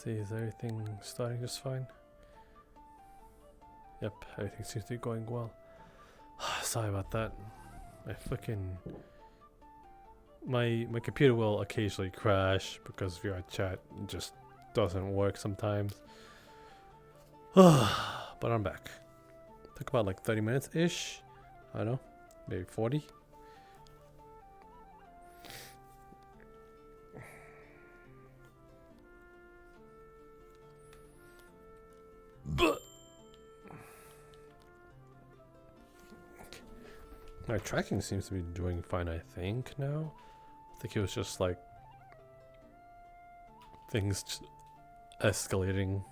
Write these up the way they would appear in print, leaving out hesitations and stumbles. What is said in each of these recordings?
see, is everything starting just fine? Yep, everything seems to be going well. Sorry about that. My computer will occasionally crash because VR chat just doesn't work sometimes. But I'm back. Took about like 30 minutes ish. I don't know, maybe 40. My tracking seems to be doing fine, I think, now. I think it was just like things just escalating.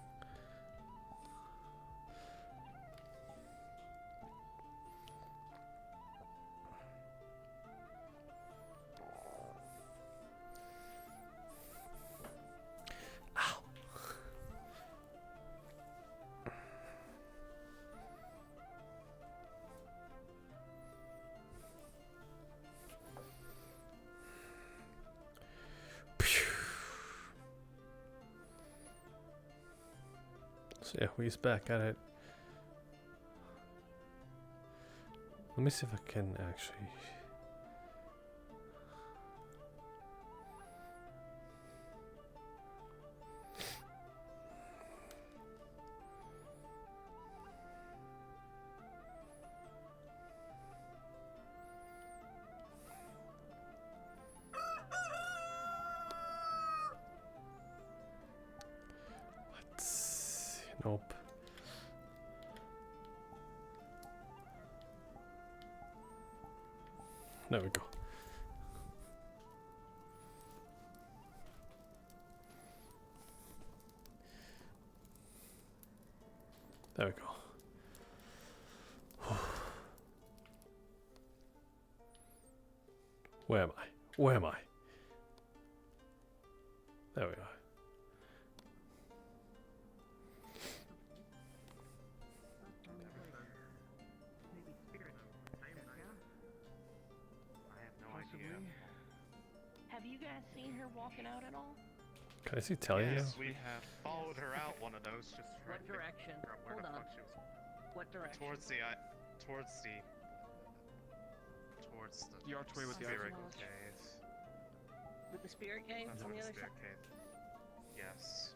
Ow. So yeah, we's back at it. Let me see if I can actually. Nope. There we go. There we go. Where am I? Where am I? There we are. Have you guys seen her walking out at all? Can I see Talia Yes, now? we have followed her out one of those just What direction? Hold on. What direction? Towards the archway with the spirit archway. cave. With the spirit cave on the other side? Cave. Yes.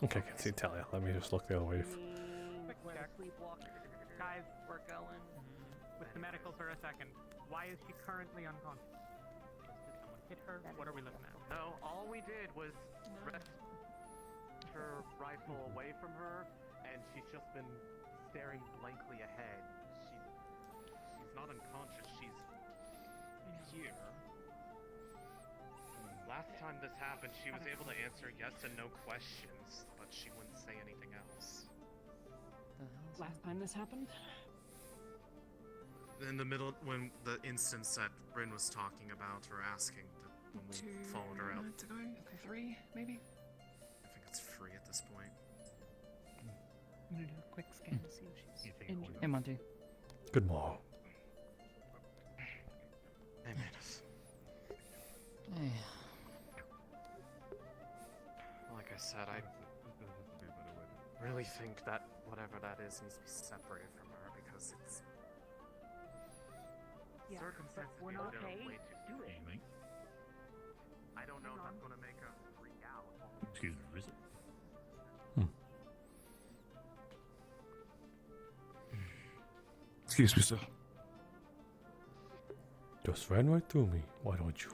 Okay, I can see Talia. Let me just look the other way. Where the sleepwalker Guys, we're going. with the medical for a second, why is she currently unconscious? Did someone hit her? What are we looking at? No, all we did was wrest her rifle away from her, and she's just been staring blankly ahead. She's not unconscious, she's here. Last time this happened, she was able to answer yes and no questions, but she wouldn't say anything else. Last time this happened? In the middle, when the instance that Bryn was talking about or asking, when we followed her out. 2 minutes ago? 3, maybe? I think it's free at this point. I'm gonna do a quick scan to see if she's injured. Hey, Monty. Good morning. Hey, Manus. Hey. Like I said, I really think that whatever that is needs to be separated from her because it's Yeah, circumstances but we're people not do paid way to too. do it. I don't know if that's gonna make her freak out. Excuse me, is it? Excuse me, sir. Just ran right through me. Why don't you?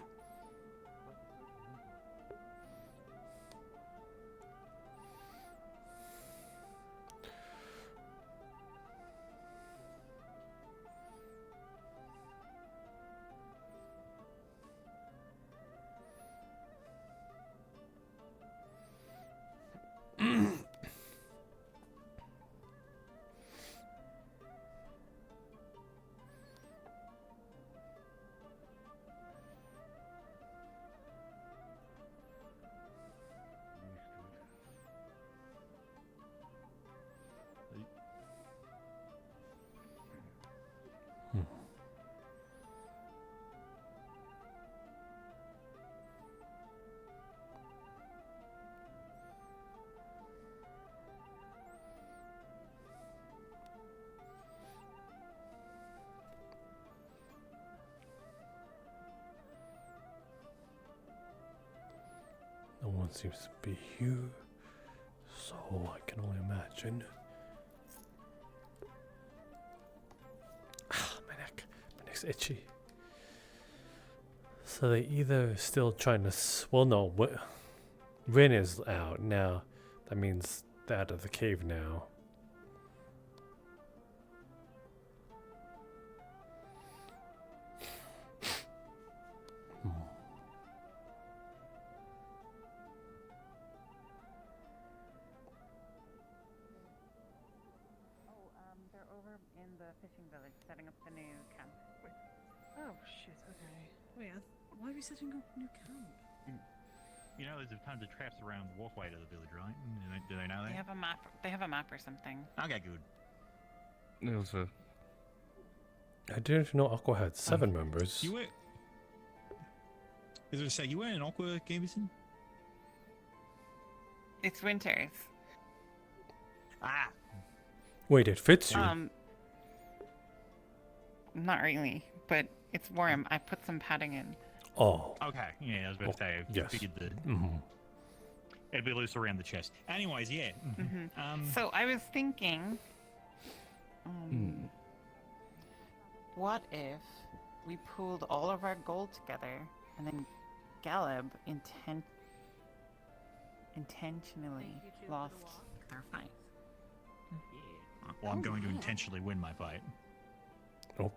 one seems to be here, so I can only imagine. Ah, my neck's itchy. So they either still trying to, well, no, Rin is out now. That means they're out of the cave now. They're over in the fishing village setting up the new camp. Oh shit, okay. Wait, why are we setting up a new camp? You know, there's tons of traps around the walkway to the village, right? Do they know that? They have a map. They have a map or something. Okay, good. I didn't know Aqua had 7 members. You were. As I say, you were in Aqua, Gambison? It's winters. Ah. Wait, it fits you. Not really, but it's warm. I put some padding in. Oh. Okay, yeah, I was about to say, I yes. figured that Mm-hmm. it'd be loose around the chest. Anyways, yeah. So I was thinking, what if we pooled all of our gold together and then Galeb intentionally lost our fight? Well, I'm going to intentionally win my fight. Oh.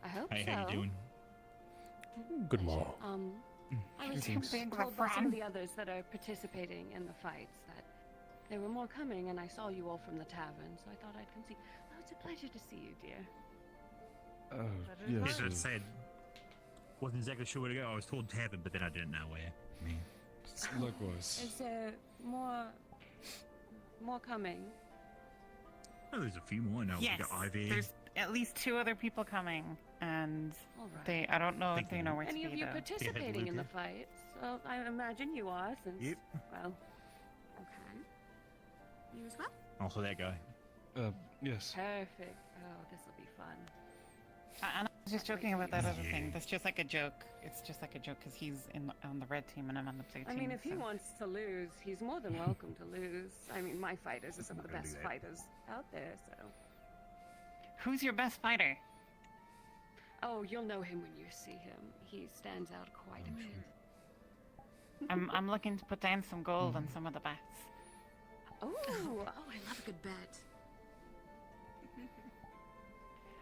I hope Hey, so. how you doing? Good mom. I was Thanks. told by some of the others that are participating in the fights that there were more coming, and I saw you all from the tavern, so I thought I'd come see. Oh, it's a pleasure to see you, dear. As I said, wasn't exactly sure where to go. I was told tavern, but then I didn't know where. Likewise. Is there more coming? Oh, there's a few more now. Yes, We got Ivy. there's at least 2 other people coming, and All right. I don't know if Thank they you. know where to Any be, of you though. participating in the Luca. fights? Well, I imagine you are, since... Yep. Well, okay. You as well? Also that guy. Yes. Perfect. Oh, this will be fun. And I was just joking about that other thing. Yeah. That's just like a joke. It's just like a joke because he's on the red team and I'm on the blue team. I mean, if he so- wants to lose, he's more than welcome to lose. I mean, my fighters are some of the Gonna do best that. fighters out there, so... Who's your best fighter? Oh, you'll know him when you see him. He stands out quite a bit. I'm looking to put down some gold on some of the bets. Oh, I love a good bet.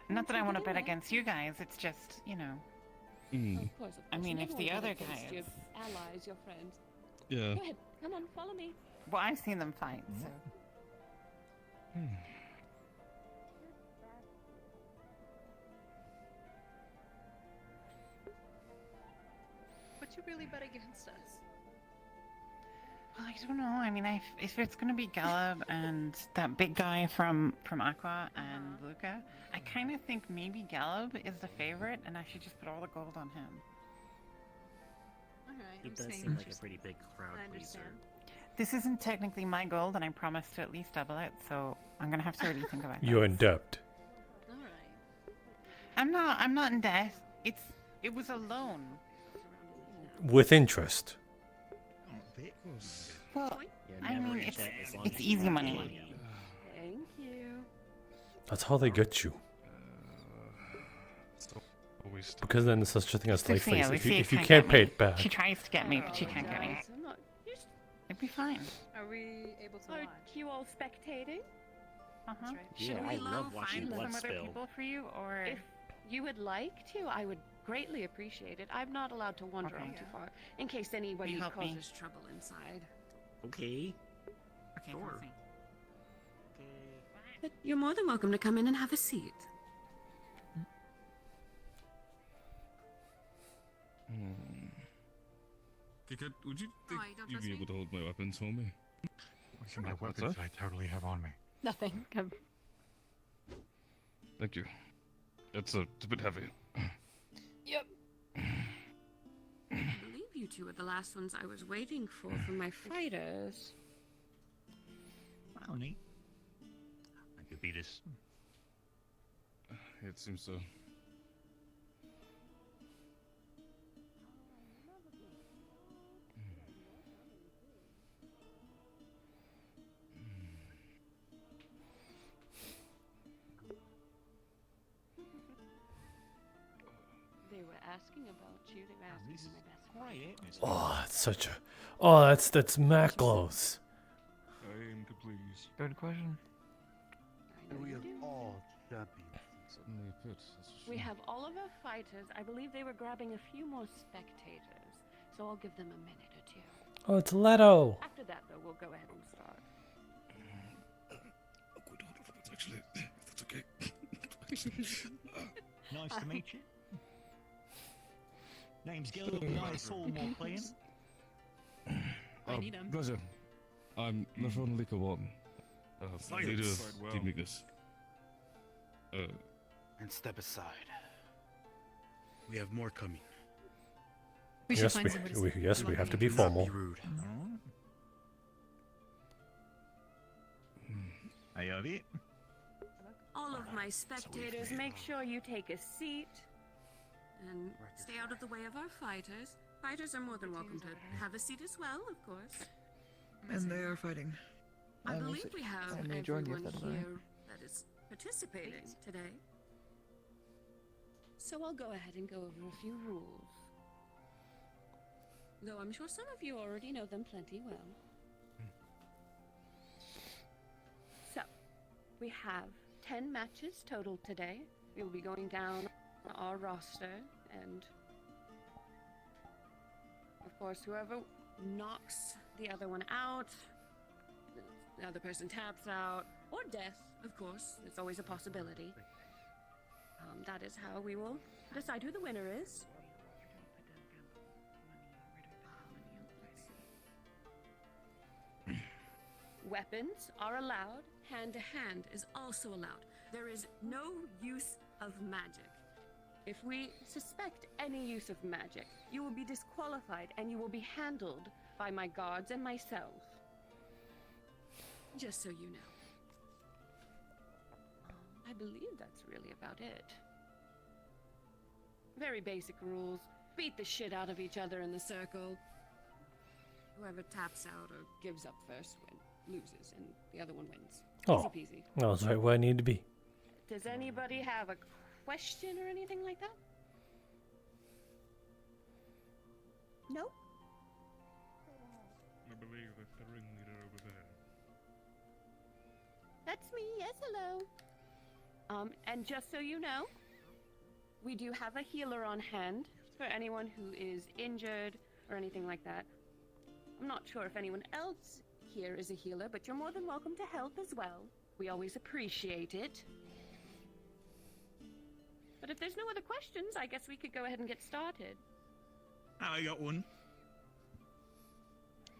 Not that I you want to do bet that. against you guys. It's just, you know. Of course, I mean, if the Everyone other bet against guys- your allies, your friends. Yeah. Go ahead. Come on, follow me. Well, I've seen them fight, so. But you really bet against us. Well, I don't know. I mean, if it's gonna be Galeb and that big guy from Aqua and Luca, I kind of think maybe Galeb is the favorite, and I should just put all the gold on him. Alright, It I'm does saying seem like a just- pretty big crowd I pleaser. understand. This isn't technically my gold, and I promised to at least double it, so I'm gonna have to really think about You're that. in debt. Alright. I'm not in debt. It was a loan. With interest. Well, You're I never mean, in it's debt as long it's as you easy have money. Thank you. That's how they get you. Always. Because then there's such a thing as Lucia, life face. Lucia If you can't can't get pay me. it back. She tries to get me, but she can't get me. Apologize. I'm not... It'd be fine. Are we able to Are watch? you all spectating? Uh-huh. That's right. Yeah, Should I we love watching find blood some other spill. people for you, or If you would like to, I would greatly appreciate it. I'm not allowed to wander Okay. off too far, in case anybody help me? causes trouble inside. Okay. okay, Sure. we'll see. But you're more than welcome to come in and have a seat. Would you think Oh, you don't you'd trust be me? able to hold my weapons for me? My What's weapons that? I totally have on me. Nothing. Thank you. It's a bit heavy. Yep. I believe you two are the last ones I was waiting for from my fighters. Wow, neat. I could beat us. It seems so. asking about you. They were asking This who is my best quiet. Miss Oh, it's such a. Oh, that's Maclos. I am to please. Good question. I know We you have do. all champions. Suddenly a pit. That's for We sure. have all of our fighters. I believe they were grabbing a few more spectators, so I'll give them a minute or two. Oh, it's Leto. After that, though, we'll go ahead and start. A good order for that, actually. If that's okay. Nice to meet you. Name's Gilbert. I saw more playing. I need him. Pleasure. I'm Nefron Likawan, Silence. leader of Quite well. Team Ignis. And step aside. We have more coming. We should Yes, find somebody to yes, we have to be Do not formal. be rude. I have it. All of my spectators, make sure you take a seat and stay out of the way of our fighters. Fighters are more than welcome to have a seat as well, of course. And they are fighting. I believe we have everyone here that is participating today. So I'll go ahead and go over a few rules. Though I'm sure some of you already know them plenty well. So, we have 10 matches total today. We will be going down our roster, and of course, whoever knocks the other one out, the other person taps out, or death, of course, it's always a possibility. That is how we will decide who the winner is. Weapons are allowed. Hand-to-hand is also allowed. There is no use of magic. If we suspect any use of magic, you will be disqualified and you will be handled by my guards and myself. Just so you know. I believe that's really about it. Very basic rules. Beat the shit out of each other in the circle. Whoever taps out or gives up first loses, and the other one wins. Oh, Easy peasy. I was right where I need to be. Does anybody have a question or anything like that? No? I believe that's the ringleader over there. That's me. Yes, hello. And just so you know, we do have a healer on hand for anyone who is injured or anything like that. I'm not sure if anyone else here is a healer, but you're more than welcome to help as well. We always appreciate it. But if there's no other questions, I guess we could go ahead and get started. I got one.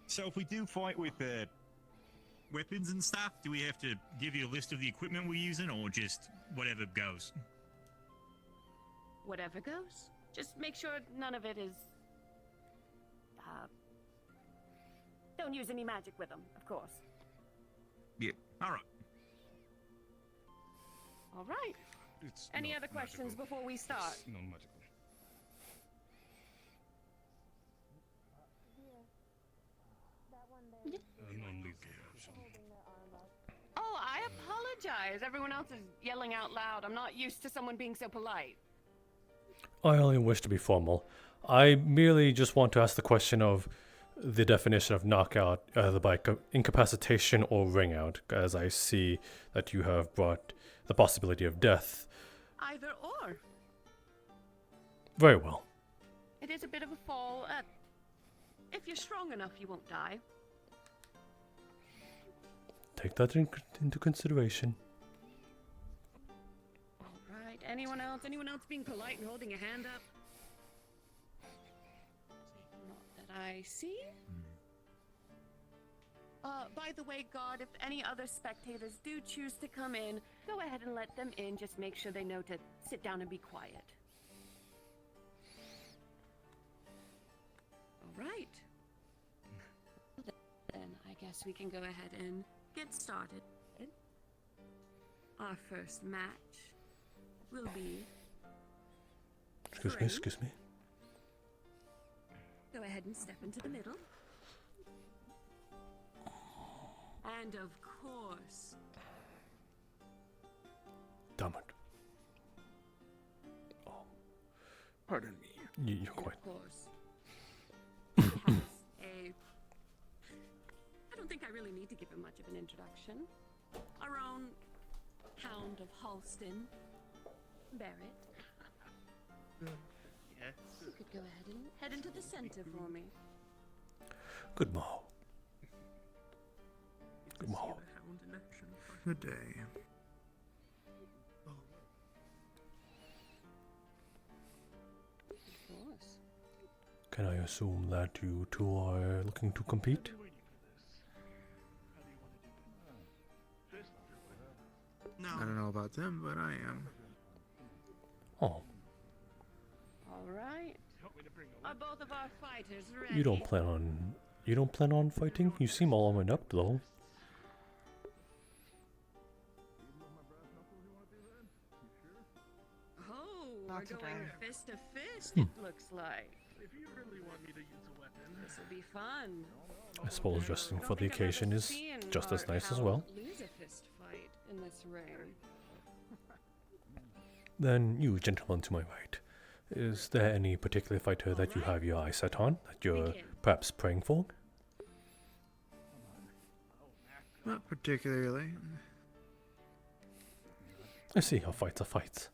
So if we do fight with weapons and stuff, do we have to give you a list of the equipment we're using, or just whatever goes? Whatever goes. Just make sure none of it is... don't use any magic with them, of course. Yeah. All right. All right. It's Any not other questions magical. before we start? It's non-magical. Non-lethal option. Oh, I apologize. Everyone else is yelling out loud. I'm not used to someone being so polite. I only wish to be formal. I merely just want to ask the question of the definition of knockout, either by incapacitation or ring out, as I see that you have brought the possibility of death. Either or. Very well. It is a bit of a fall. If you're strong enough, you won't die. Take that into consideration. All right. Anyone else? Anyone else being polite and holding a hand up? Not that I see. By the way, guard, if any other spectators do choose to come in, go ahead and let them in. Just make sure they know to sit down and be quiet. All right. Then I guess we can go ahead and get started. Our first match will be... Excuse me. Go ahead and step into the middle. And of course... Damn it. Pardon me. You're And quite. of course, he has a... I don't think I really need to give him much of an introduction. Our own Hound of Halston, Barrett. Yes. You could go ahead and head into the center for me. Good morrow. Good morrow. Good day. Of course. Can I assume that you two are looking to compete? No. I don't know about them, but I am. Oh, All right. Are both of our fighters ready? you don't plan on fighting? You seem all armored up though. Oh, Not we're going today. fist to fist, it looks like. If you really want me to use a weapon, This will be fun. I suppose dressing for Don't the think I've ever occasion is seen just as our nice as Hound well. Lose a fist fight in this ring. Then you gentlemen to my right. Is there any particular fighter that you have your eyes set on, that you're Begin. perhaps praying for? Not particularly. I see how fights are fights.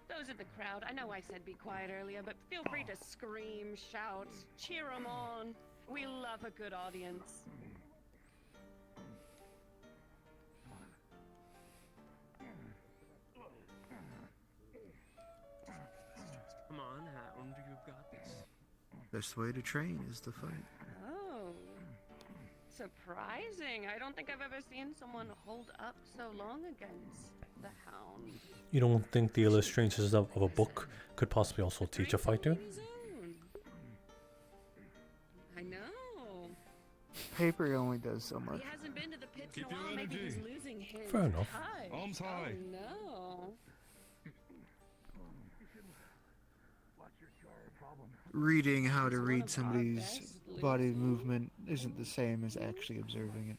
Those in the crowd, I know I said be quiet earlier, but feel free to scream, shout, cheer 'em on. We love a good audience. come on, Hound, you've got this. Best way to train is to fight. Oh, surprising. I don't think I've ever seen someone hold up so long against the Hound. You don't think the illustrations of a book could possibly also teach a fighter? I know. Paper only does so much. He hasn't been to the pits in a Keep your while. Maybe he's energy. losing his Fair enough. touch. Arms high. Oh no. Reading how to It's one read of our somebody's best body losers. movement isn't the same as actually observing it.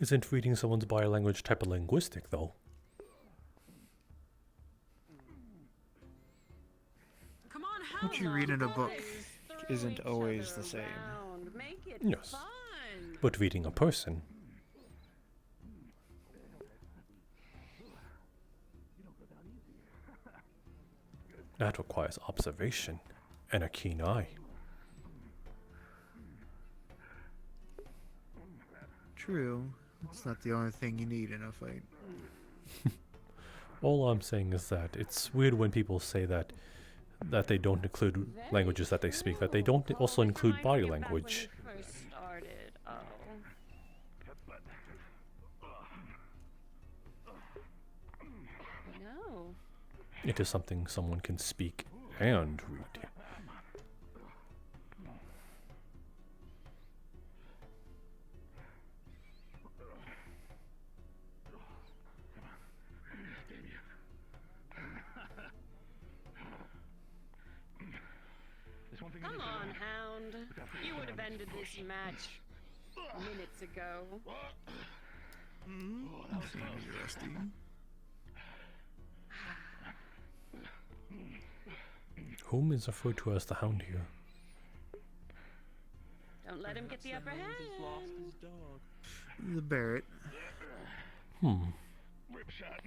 Isn't reading someone's body language type of linguistic though? Come on, What you Hound, read in a boys. book Throw isn't each always other the same. around. Make it Yes. fun. But reading a person, that requires observation and a keen eye. True. It's not the only thing you need in a fight. All I'm saying is that it's weird when people say that they don't include languages that they speak, that they don't also include body language. First started. Oh. No. It is something someone can speak and read. Come on, Hound. You would have ended this match minutes ago. That's gonna be rusty. Whom is referred to as the Hound here? Don't let him get the upper hand. The Barrett. Hmm. Rip shot.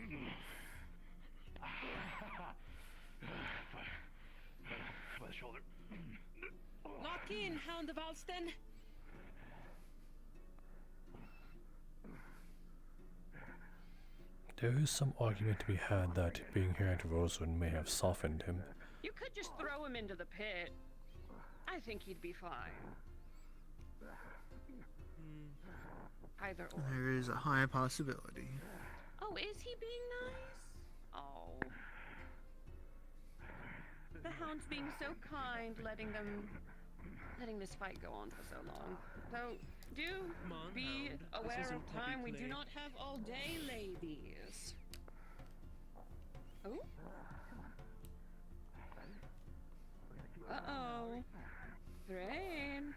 By the shoulder. Lock in, Hound of Alston. There is some argument to be had that being here at Rosewood may have softened him. You could just throw him into the pit. I think he'd be fine. Either or. There is a high possibility. Oh, is he being nice? Oh. The Hound's being so kind, letting this fight go on for so long. So, do be aware of time. We do not have all day, ladies. Oh? Uh-oh. Thrain.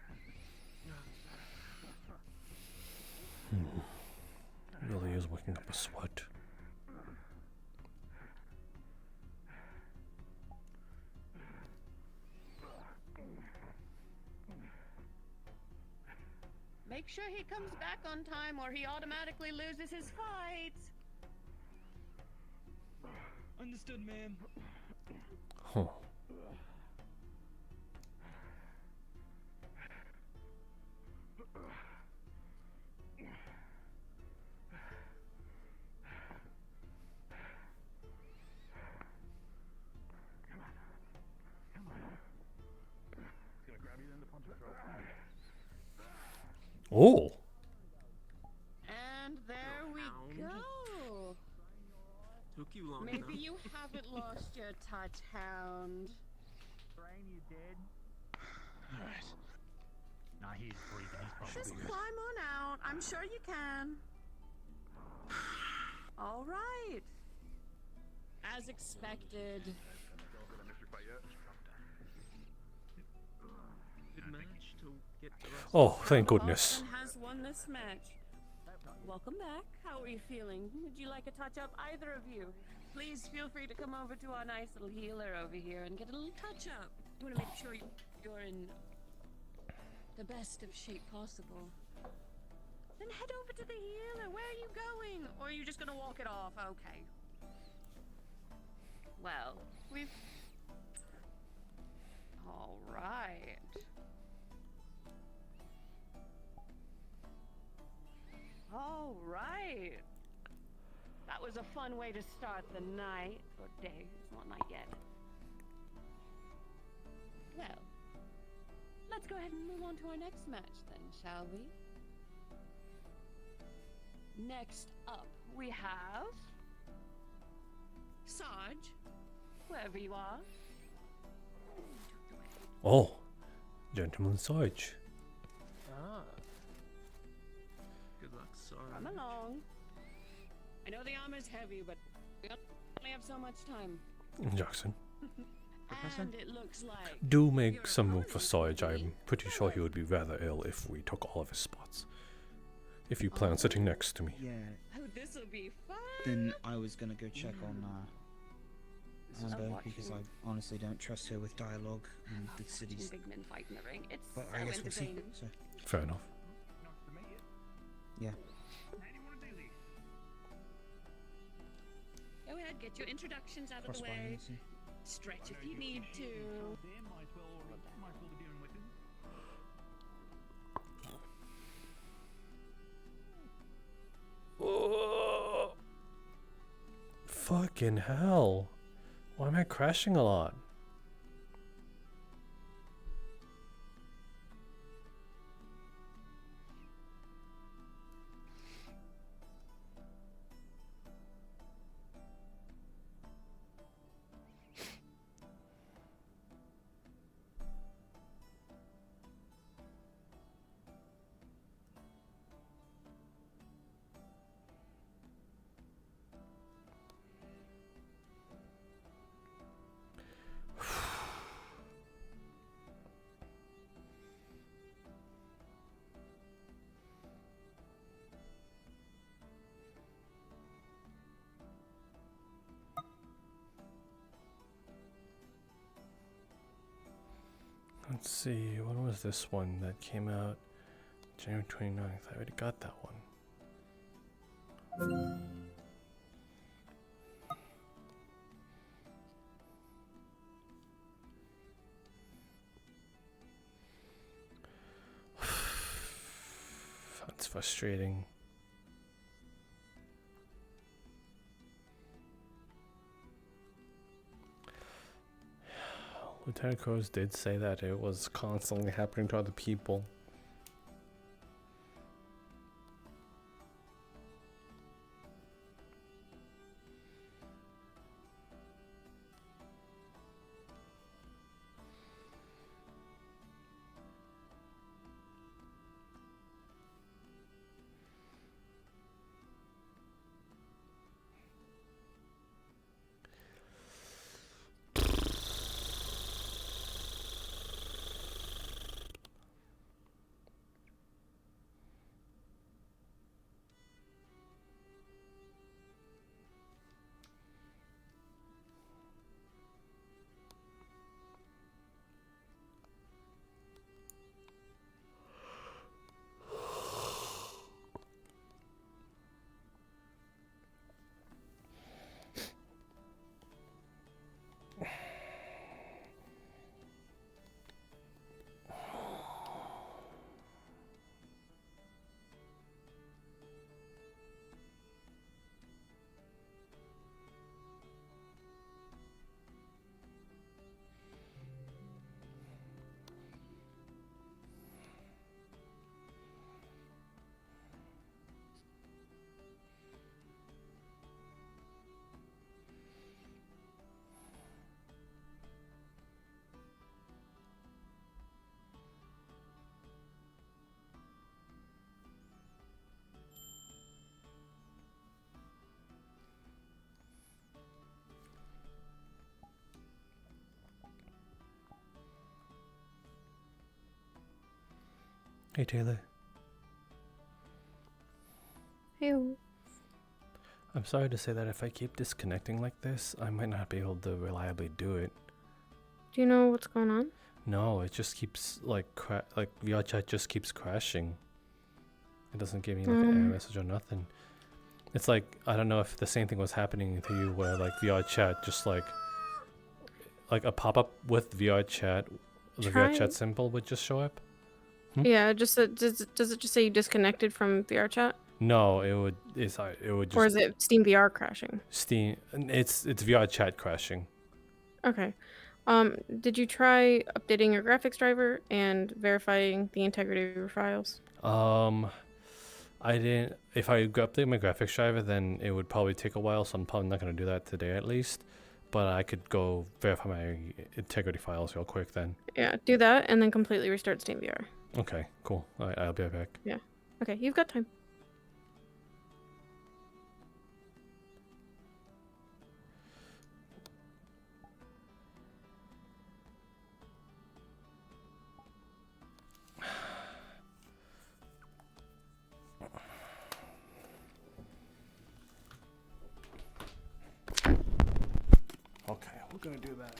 Really is working up a sweat. Make sure he comes back on time or he automatically loses his fight. Understood, ma'am. Huh. Oh. And there we go. Took you long Maybe enough. you haven't lost your touch, hound. Brain, you did. Alright. Nah, he's breathing. He's probably Just good. climb on out. I'm sure you can. All right. As expected. Good match to get the rest. Oh, thank goodness. Austin has won this match. Welcome back. How are you feeling? Would you like a touch-up, either of you? Please feel free to come over to our nice little healer over here and get a little touch-up. We want to make sure you're in the best of shape possible. Then head over to the healer. Where are you going? Or are you just gonna walk it off? Okay. Well, we've... All right. All right. That was a fun way to start the night, or day. It's not night yet. Well, let's go ahead and move on to our next match then, shall we? Next up, we have... Sarge, wherever you are. Oh. Gentleman Sarge. Ah. Good luck, sorry. Come along. I know the armor's heavy, but we only have so much time. Jackson. And it looks like... Do make some room for Sarge. I'm pretty sure he would be rather ill if we took all of his spots. If you plan on sitting next to me. Yeah. Oh, this'll be fun. Then I was gonna go check on Amber watching. because I honestly don't trust her with dialogue and the cities. Big men fight in the ring. It's But so I guess we'll see. entertaining. So Fair enough. yeah. Go ahead, get your introductions out of Cross the by way. easy. Stretch if you need to. Oh. Fucking hell. Why am I crashing a lot? Let's see, when was this one that came out? January 29th. I already got that one. That's frustrating. Lieutenant Cruz did say that it was constantly happening to other people. Hey, Taylor. Ew. I'm sorry to say that if I keep disconnecting like this, I might not be able to reliably do it. Do you know what's going on? No, it just keeps like VR chat just keeps crashing. It doesn't give me like an error message or nothing. It's like I don't know if the same thing was happening to you, where like VR chat just like a pop-up with VR chat, the VR chat symbol would just show up. Yeah, just does it just say you disconnected from VR chat? No, it would just. Or is it Steam VR crashing? It's VR chat crashing. Okay. Did you try updating your graphics driver and verifying the integrity of your files? I didn't. If I update my graphics driver, then it would probably take a while, so I'm probably not gonna do that today at least. But I could go verify my integrity files real quick then. Yeah, do that and then completely restart Steam VR. Okay, cool. Alright, I'll be right back. Yeah. Okay, you've got time. Okay, we're gonna do that.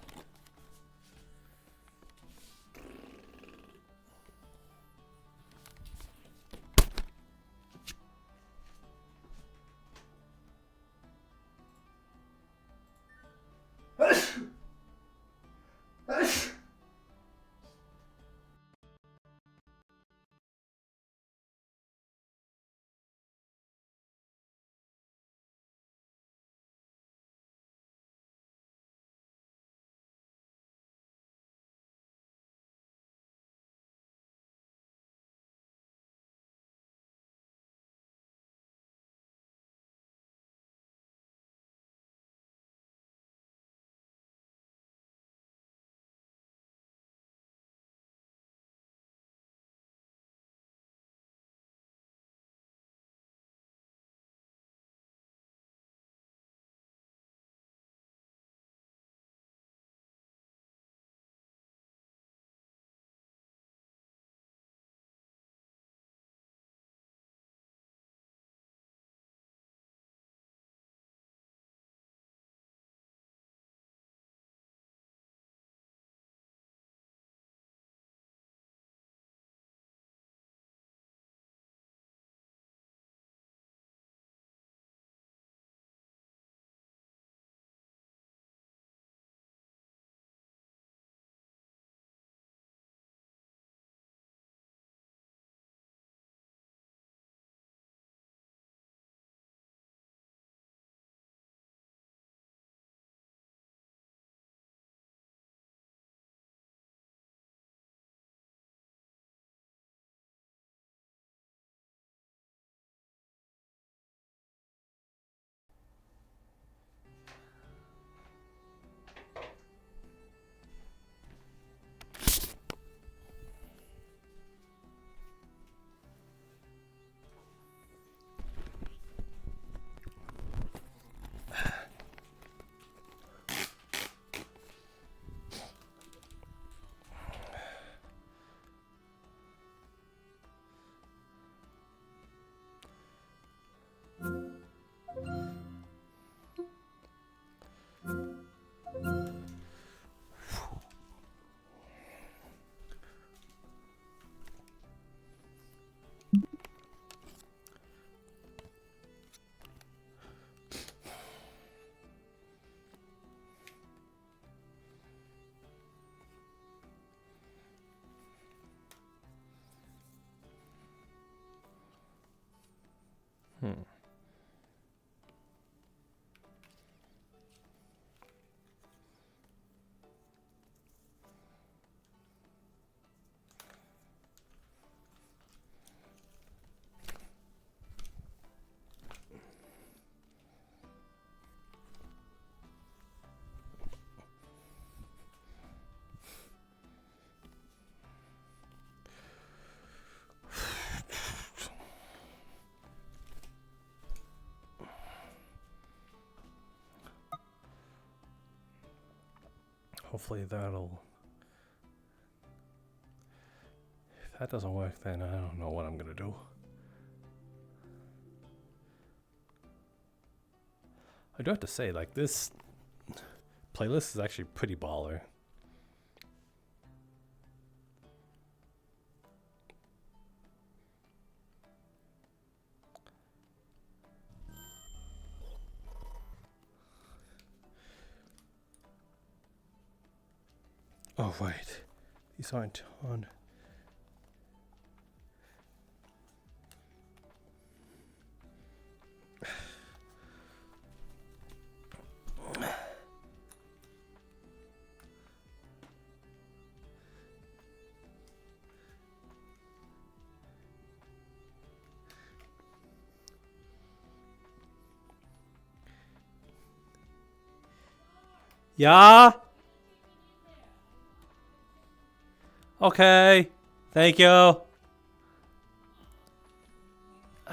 Hopefully that'll that doesn't work, then I don't know what I'm gonna do. I do have to say, like, this playlist is actually pretty baller. Oh, right. These aren't on. Yeah? Okay. Thank you. At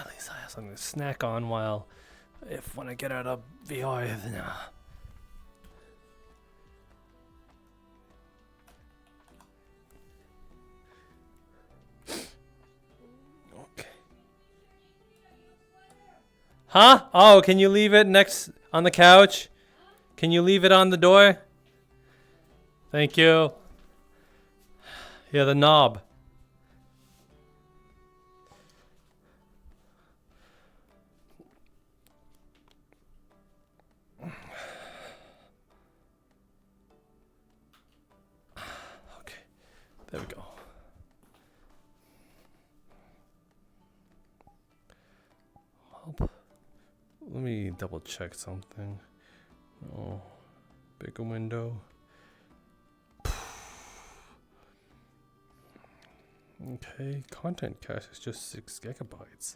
least I have something to snack on while, when I get out of VR, then, okay. Huh? Oh, can you leave it next on the couch? Can you leave it on the door? Thank you. Yeah, the knob. Okay, there we go. Let me double check something. Oh, bigger window. Okay, content cache is just 6 gigabytes.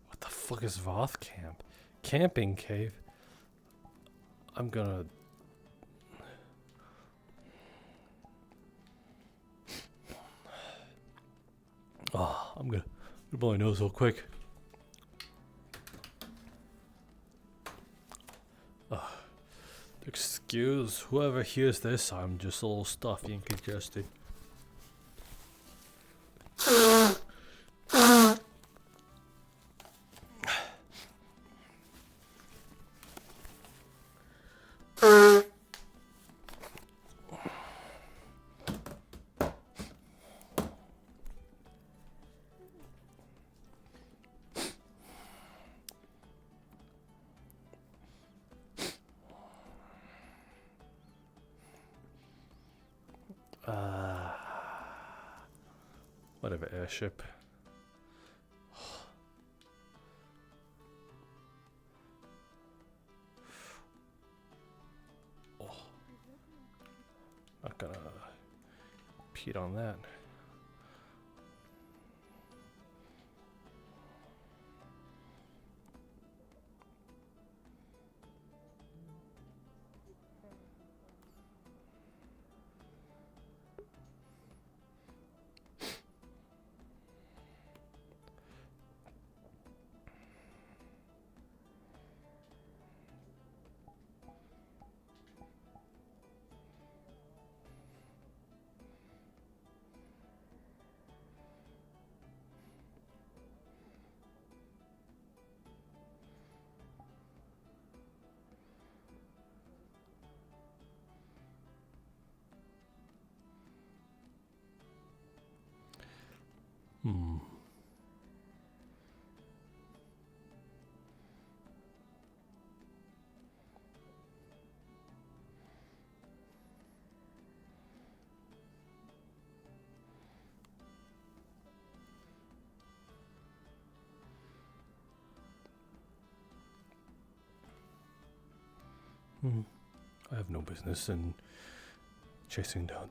What the fuck is Voth Camp? Camping cave? I'm gonna... Oh, I'm gonna blow my nose real quick. Excuse whoever hears this, I'm just a little stuffy and congested. Whatever, airship. Oh. Not gonna pee on that. I have no business in chasing down.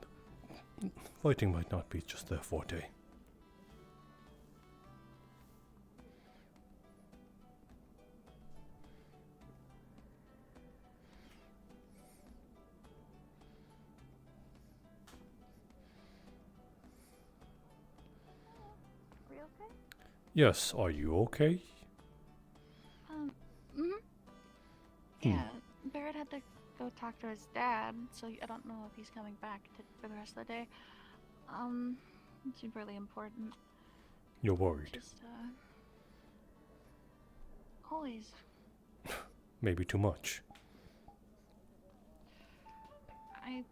Fighting might not be just their forte. Are we okay? Yes, are you okay? Yeah, Barrett had to go talk to his dad, so I don't know if he's coming back for the rest of the day. It seemed really important. You're worried. Just, always. Maybe too much. I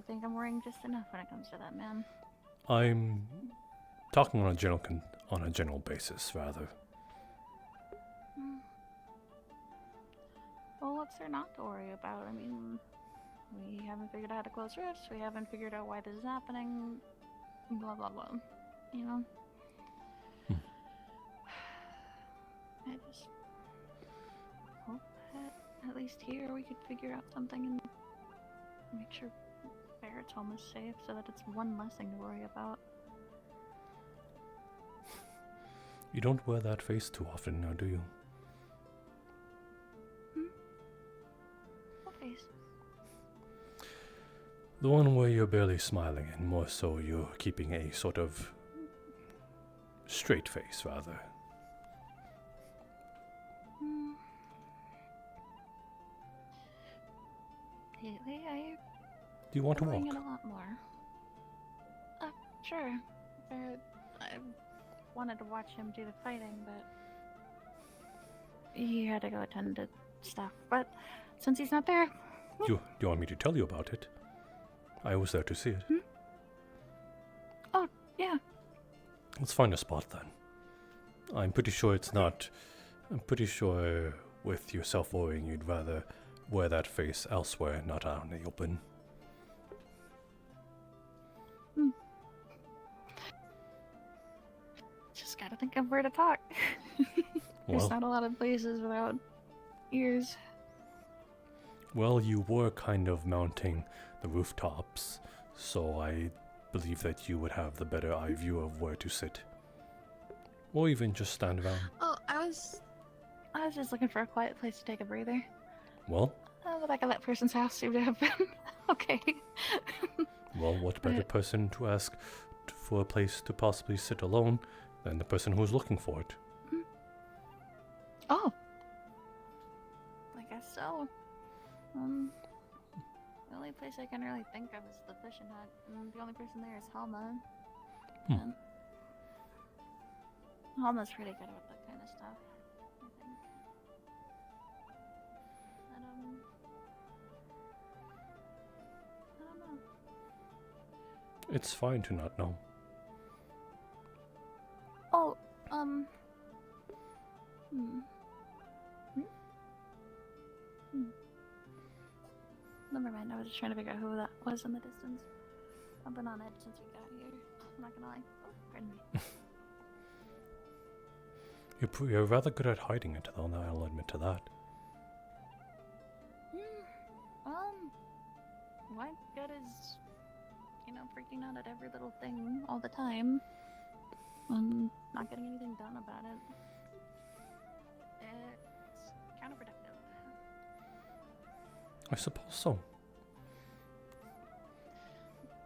think I'm worrying just enough when it comes to that man. I'm talking on a general basis, rather. Well, what's there not to worry about? I mean, we haven't figured out how to close rifts, we haven't figured out why this is happening, blah blah blah. You know? I just hope that at least here we could figure out something and make sure Barrett's home is safe so that it's one less thing to worry about. You don't wear that face too often now, do you? What face? The one where you're barely smiling and more so you're keeping a sort of straight face, rather. Lately, Do you want to doing walk? it a lot more. Sure. I wanted to watch him do the fighting, but he had to go attend to stuff. But since he's not there, Do you want me to tell you about it? I was there to see it. Oh, yeah. Let's find a spot then. I'm pretty sure with yourself worrying you'd rather wear that face elsewhere, not out in the open. Just gotta think of where to talk. There's not a lot of places without ears. Well, you were kind of mounting the rooftops, so I believe that you would have the better eye view of where to sit. Or even just stand around. Oh, I was just looking for a quiet place to take a breather. Well? The back of that person's house seemed to have been okay. Well, what better person to ask for a place to possibly sit alone than the person who's looking for it? Oh. I guess so. The only place I can really think of is the fishing hut, and the only person there is Halma. And Halma's pretty good with that kind of stuff, I think. But, I don't know. It's fine to not know. Oh, Never mind, I was just trying to figure out who that was in the distance. I've been on edge since we got here. I'm not gonna lie. Oh, pardon me. You're rather good at hiding it, though, I'll admit to that. What good is, freaking out at every little thing all the time and not getting anything done about it? It's counterproductive. I suppose so.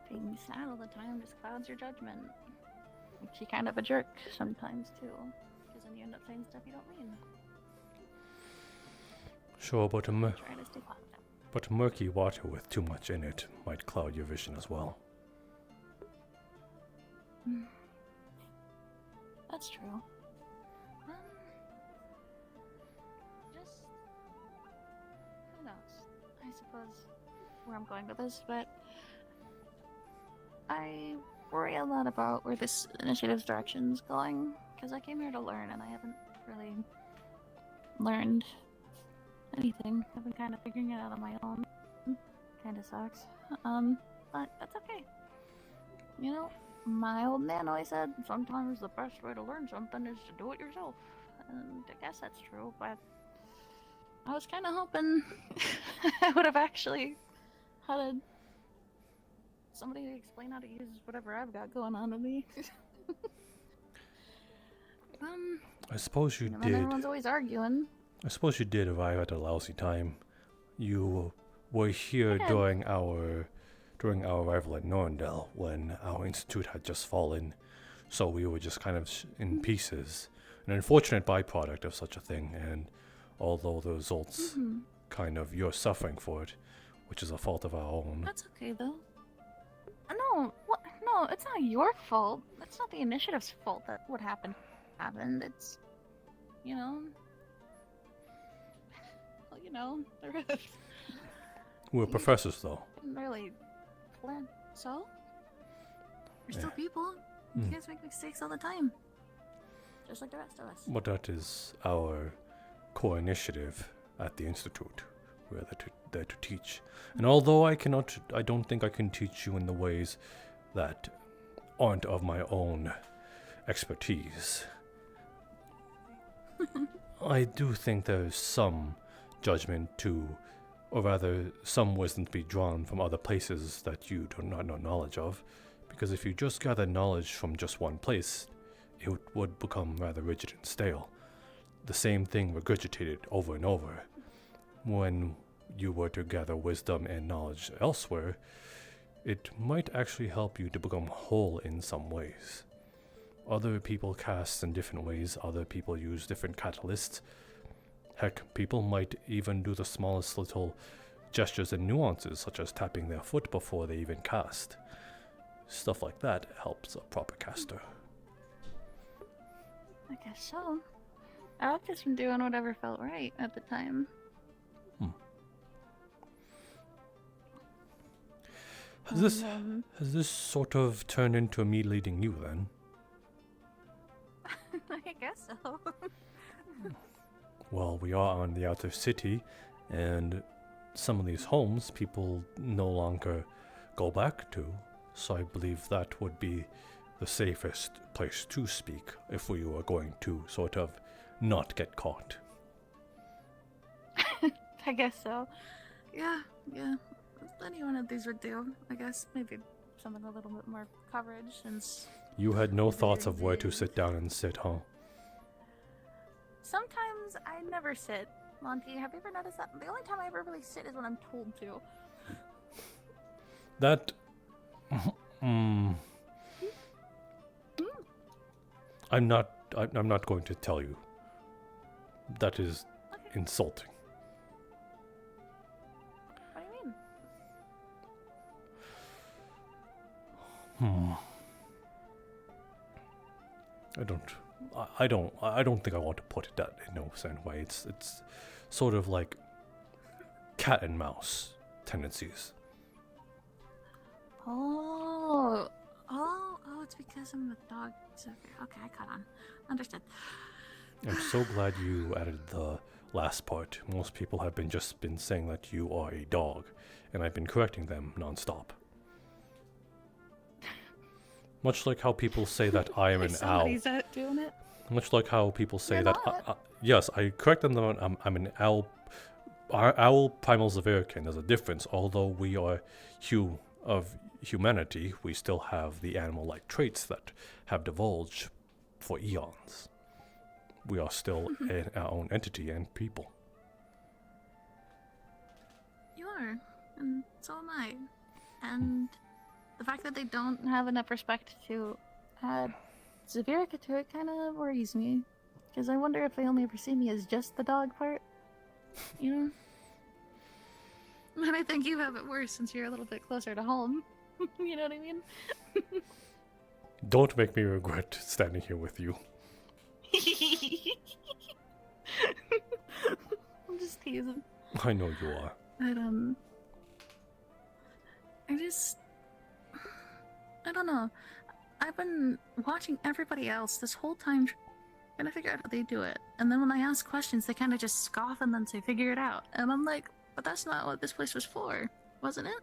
Being sad all the time just clouds your judgment. Makes you kind of a jerk sometimes, too. Because then you end up saying stuff you don't mean. Sure, but Try to stay positive. but murky water with too much in it might cloud your vision as well. That's true. Just... who knows? I suppose where I'm going with this, but... I worry a lot about where this initiative's direction's going, because I came here to learn, and I haven't really learned anything. I've been kind of figuring it out on my own. Kinda sucks. But that's okay. My old man always said, sometimes the best way to learn something is to do it yourself. And I guess that's true, but I was kind of hoping I would have actually had somebody to explain how to use whatever I've got going on to me. I suppose you then did. everyone's always arguing. I suppose you did arrive at a lousy time. You were here during our arrival at Norndel when our institute had just fallen, so we were just kind of in pieces. An unfortunate byproduct of such a thing, and although the results kind of you're suffering for it, which is a fault of our own. That's okay though. No, what? No, it's not your fault. It's not the initiative's fault that what happened. It's, you know. Well, you know, the rest. We're professors, though. Didn't really plan. So? We're still people. You guys make mistakes all the time. Just like the rest of us. But that is our core initiative at the Institute. We're there to teach. And although I don't think I can teach you in the ways that aren't of my own expertise, I do think there's some judgment to, or rather some wisdom to be drawn from other places that you do not know knowledge of. Because if you just gather knowledge from just one place, it would become rather rigid and stale. The same thing regurgitated over and over. When you were to gather wisdom and knowledge elsewhere, it might actually help you to become whole in some ways. Other people cast in different ways, other people use different catalysts. Heck, people might even do the smallest little gestures and nuances, such as tapping their foot before they even cast. Stuff like that helps a proper caster. I guess so. I've just been doing whatever felt right at the time. Has this sort of turned into me leading you then? I guess so. Well, we are on the outer city, and some of these homes people no longer go back to, so I believe that would be the safest place to speak if we were going to sort of not get caught. I guess so. Yeah. Any one of these would do. I guess maybe something a little bit more coverage since... You had no thoughts of where to sit down and sit, huh? Sometimes I never sit. Monty, have you ever noticed that? The only time I ever really sit is when I'm told to. That... I'm not going to tell you. That is insulting. What do you mean? I don't think I want to put it that in no certain way. It's sort of like cat and mouse tendencies. Oh, it's because I'm a dog. Okay, I caught on. Understood. I'm so glad you added the last part. Most people have just been saying that you are a dog, and I've been correcting them nonstop. Much like how people say that I am an owl. Somebody's doing it. Much like how people say You're that. Yes, I correct them. I'm an owl. Owl primal Zavirican. There's a difference. Although we are of humanity, we still have the animal-like traits that have divulged for eons. We are still our own entity and people. You are, and so am I. And the fact that they don't have enough respect to add Zavirica to it kind of worries me. Because I wonder if they only ever see me as just the dog part. You know? And I think you have it worse since you're a little bit closer to home. You know what I mean? Don't make me regret standing here with you. I'm just teasing. I know you are. But, I don't know. I've been watching everybody else this whole time trying to figure out how they do it. And then when I ask questions, they kind of just scoff and then say, figure it out. And I'm like, but that's not what this place was for, wasn't it?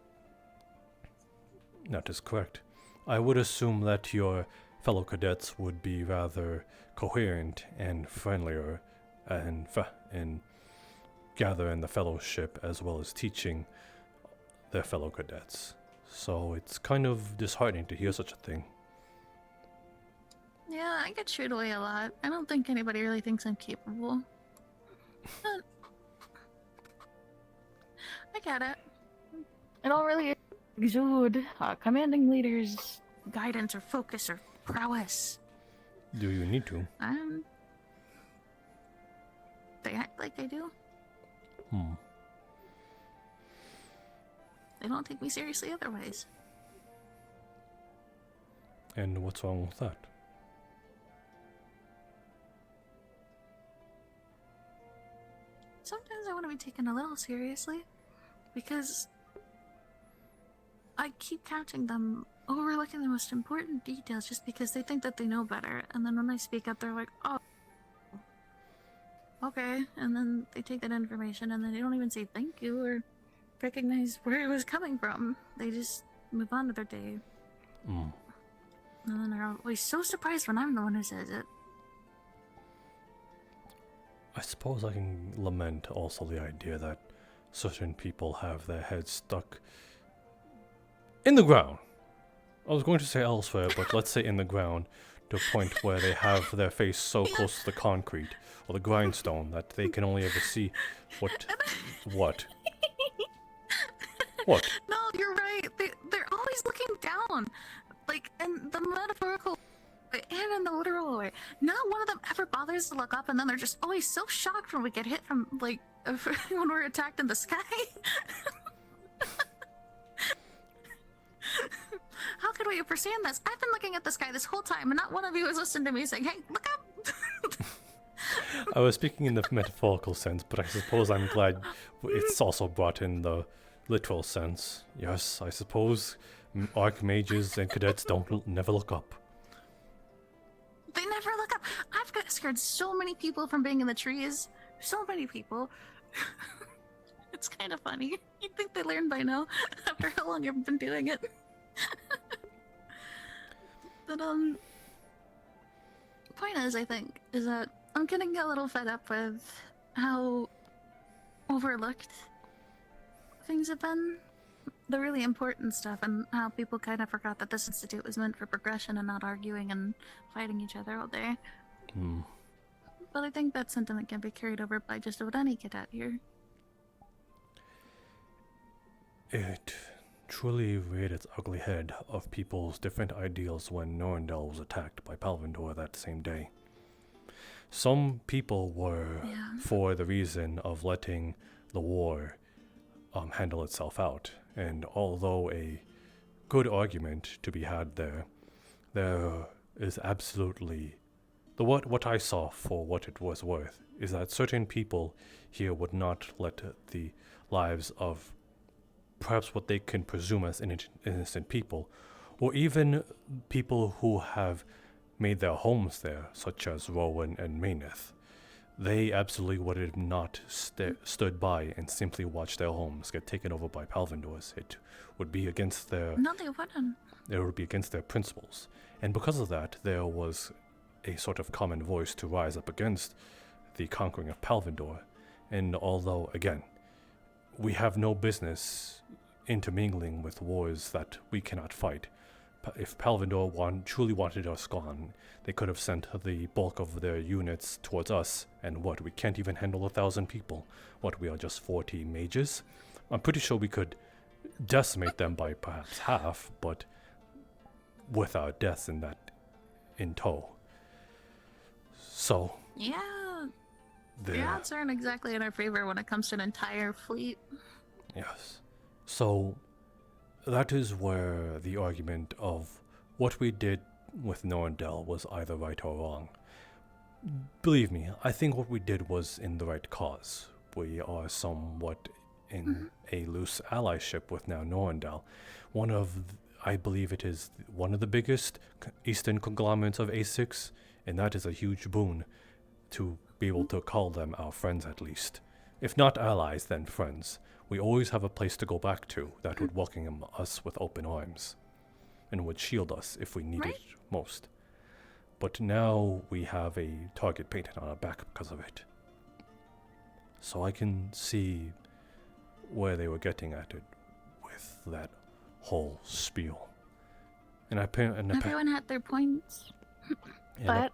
That is correct. I would assume that your fellow cadets would be rather coherent and friendlier and gather in the fellowship as well as teaching their fellow cadets. So it's kind of disheartening to hear such a thing. Yeah, I get shooed away a lot. I don't think anybody really thinks I'm capable. But I get it. I don't really exude commanding leaders' guidance or focus or prowess. Do you need to? They act like I do. They don't take me seriously otherwise. And what's wrong with that? Sometimes I want to be taken a little seriously, because I keep catching them overlooking the most important details just because they think that they know better, and then when I speak up, they're like, oh, okay, and then they take that information and then they don't even say thank you or recognize where it was coming from. They just move on to their day. And then they're always so surprised when I'm the one who says it. I suppose I can lament also the idea that certain people have their heads stuck in the ground. I was going to say elsewhere, but let's say in the ground, to a point where they have their face so close to the concrete or the grindstone that they can only ever see what? No, you're right. They're always looking down. Like, in the metaphorical way and in the literal way. Not one of them ever bothers to look up, and then they're just always so shocked when we get hit from, like, when we're attacked in the sky. How could we have foreseen this? I've been looking at the sky this whole time, and not one of you has listened to me saying, hey, look up! I was speaking in the metaphorical sense, but I suppose I'm glad it's also brought in the literal sense. Yes, I suppose archmages and cadets never look up. They never look up. I've got scared so many people from being in the trees. So many people. It's kind of funny. You'd think they learned by now after how long you've been doing it. But the point is, I think, is that I'm getting a little fed up with how overlooked things have been. The really important stuff, and how people kind of forgot that this institute was meant for progression and not arguing and fighting each other all day. But I think that sentiment can be carried over by just about any cadet here. It truly reared its ugly head of people's different ideals when Norendel was attacked by Palvindor that same day. Some people were for the reason of letting the war handle itself out, and although a good argument to be had there is absolutely what I saw for what it was worth is that certain people here would not let the lives of perhaps what they can presume as innocent people, or even people who have made their homes there, such as Rowan and Mayneth. They absolutely would have not stood by and simply watched their homes get taken over by Palvindors. It would be against their... No, they wouldn't. It would be against their principles. And because of that, there was a sort of common voice to rise up against the conquering of Palvindor. And although, again, we have no business intermingling with wars that we cannot fight. If Palvindor truly wanted us gone, they could have sent the bulk of their units towards us, and we can't even handle 1,000 people. We are just 40 mages? I'm pretty sure we could decimate them by perhaps half, but with our deaths in tow. So... Yeah, the odds aren't exactly in our favor when it comes to an entire fleet. Yes. So, that is where the argument of what we did with Norendel was either right or wrong. Believe me, I think what we did was in the right cause. We are somewhat in a loose allyship with now Norendel. I believe it is one of the biggest eastern conglomerates of A6, and that is a huge boon to be able to call them our friends at least. If not allies, then friends. We always have a place to go back to that would welcome us with open arms and would shield us if we needed it most. But now we have a target painted on our back because of it. So I can see where they were getting at it with that whole spiel. And Everyone had their points. But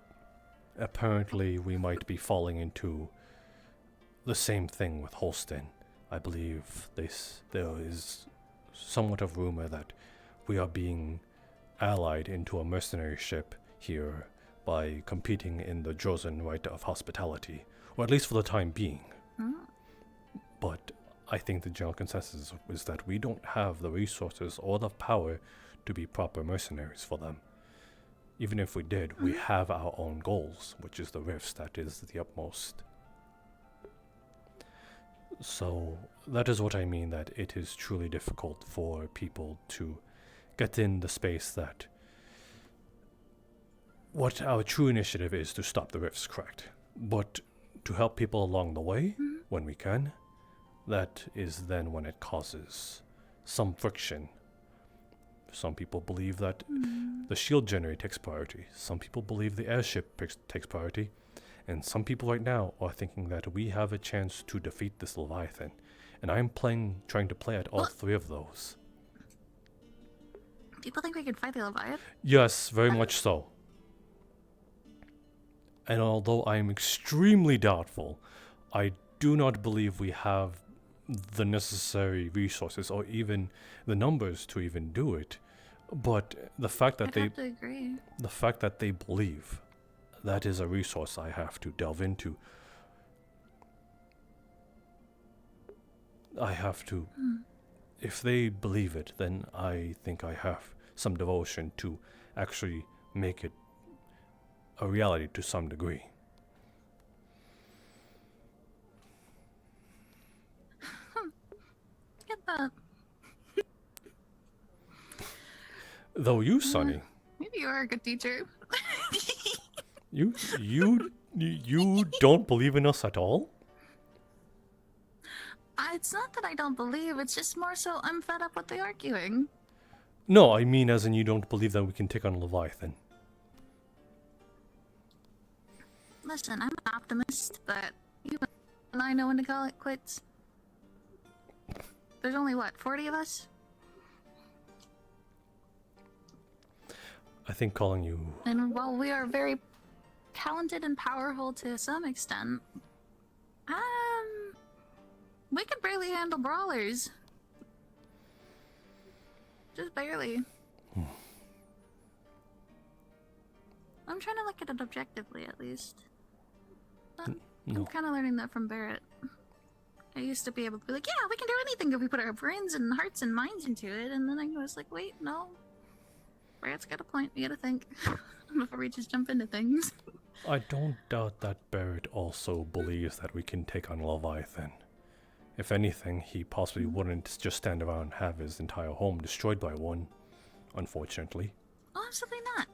apparently we might be falling into the same thing with Holston. I believe there is somewhat of rumor that we are being allied into a mercenary ship here by competing in the Josen right of hospitality, or at least for the time being. But I think the general consensus is that we don't have the resources or the power to be proper mercenaries for them. Even if we did, we have our own goals, which is the rifts, that is the utmost. So that is what I mean, that it is truly difficult for people to get in the space that what our true initiative is to stop the rifts, correct? But to help people along the way, when we can, that is then when it causes some friction. Some people believe that the shield generator takes priority. Some people believe the airship takes priority. And some people right now are thinking that we have a chance to defeat this Leviathan. And I'm trying to play at all three of those. People think we could fight the Leviathan? Yes, very much so. And although I am extremely doubtful, I do not believe we have the necessary resources or even the numbers to even do it. But the fact that the fact that they believe, that is a resource I have to delve into. I have to, if they believe it, then I think I have some devotion to actually make it a reality to some degree. Get that. Though you, Sonny. Maybe you are a good teacher. You don't believe in us at all? It's not that I don't believe, it's just more so I'm fed up with the arguing. No, I mean as in you don't believe that we can take on Leviathan. Listen, I'm an optimist, but you and I know when to call it quits. There's only, 40 of us? I think calling you... And while we are very talented and powerful to some extent, we could barely handle brawlers. Just barely. I'm trying to look at it objectively, at least. I'm kind of learning that from Barrett. I used to be able to be like, yeah, we can do anything if we put our brains and hearts and minds into it, and then I was like, wait, no. Barrett's got a point, we gotta think before we just jump into things. I don't doubt that Barrett also believes that we can take on Leviathan. If anything, he possibly wouldn't just stand around and have his entire home destroyed by one, unfortunately. Oh, absolutely not.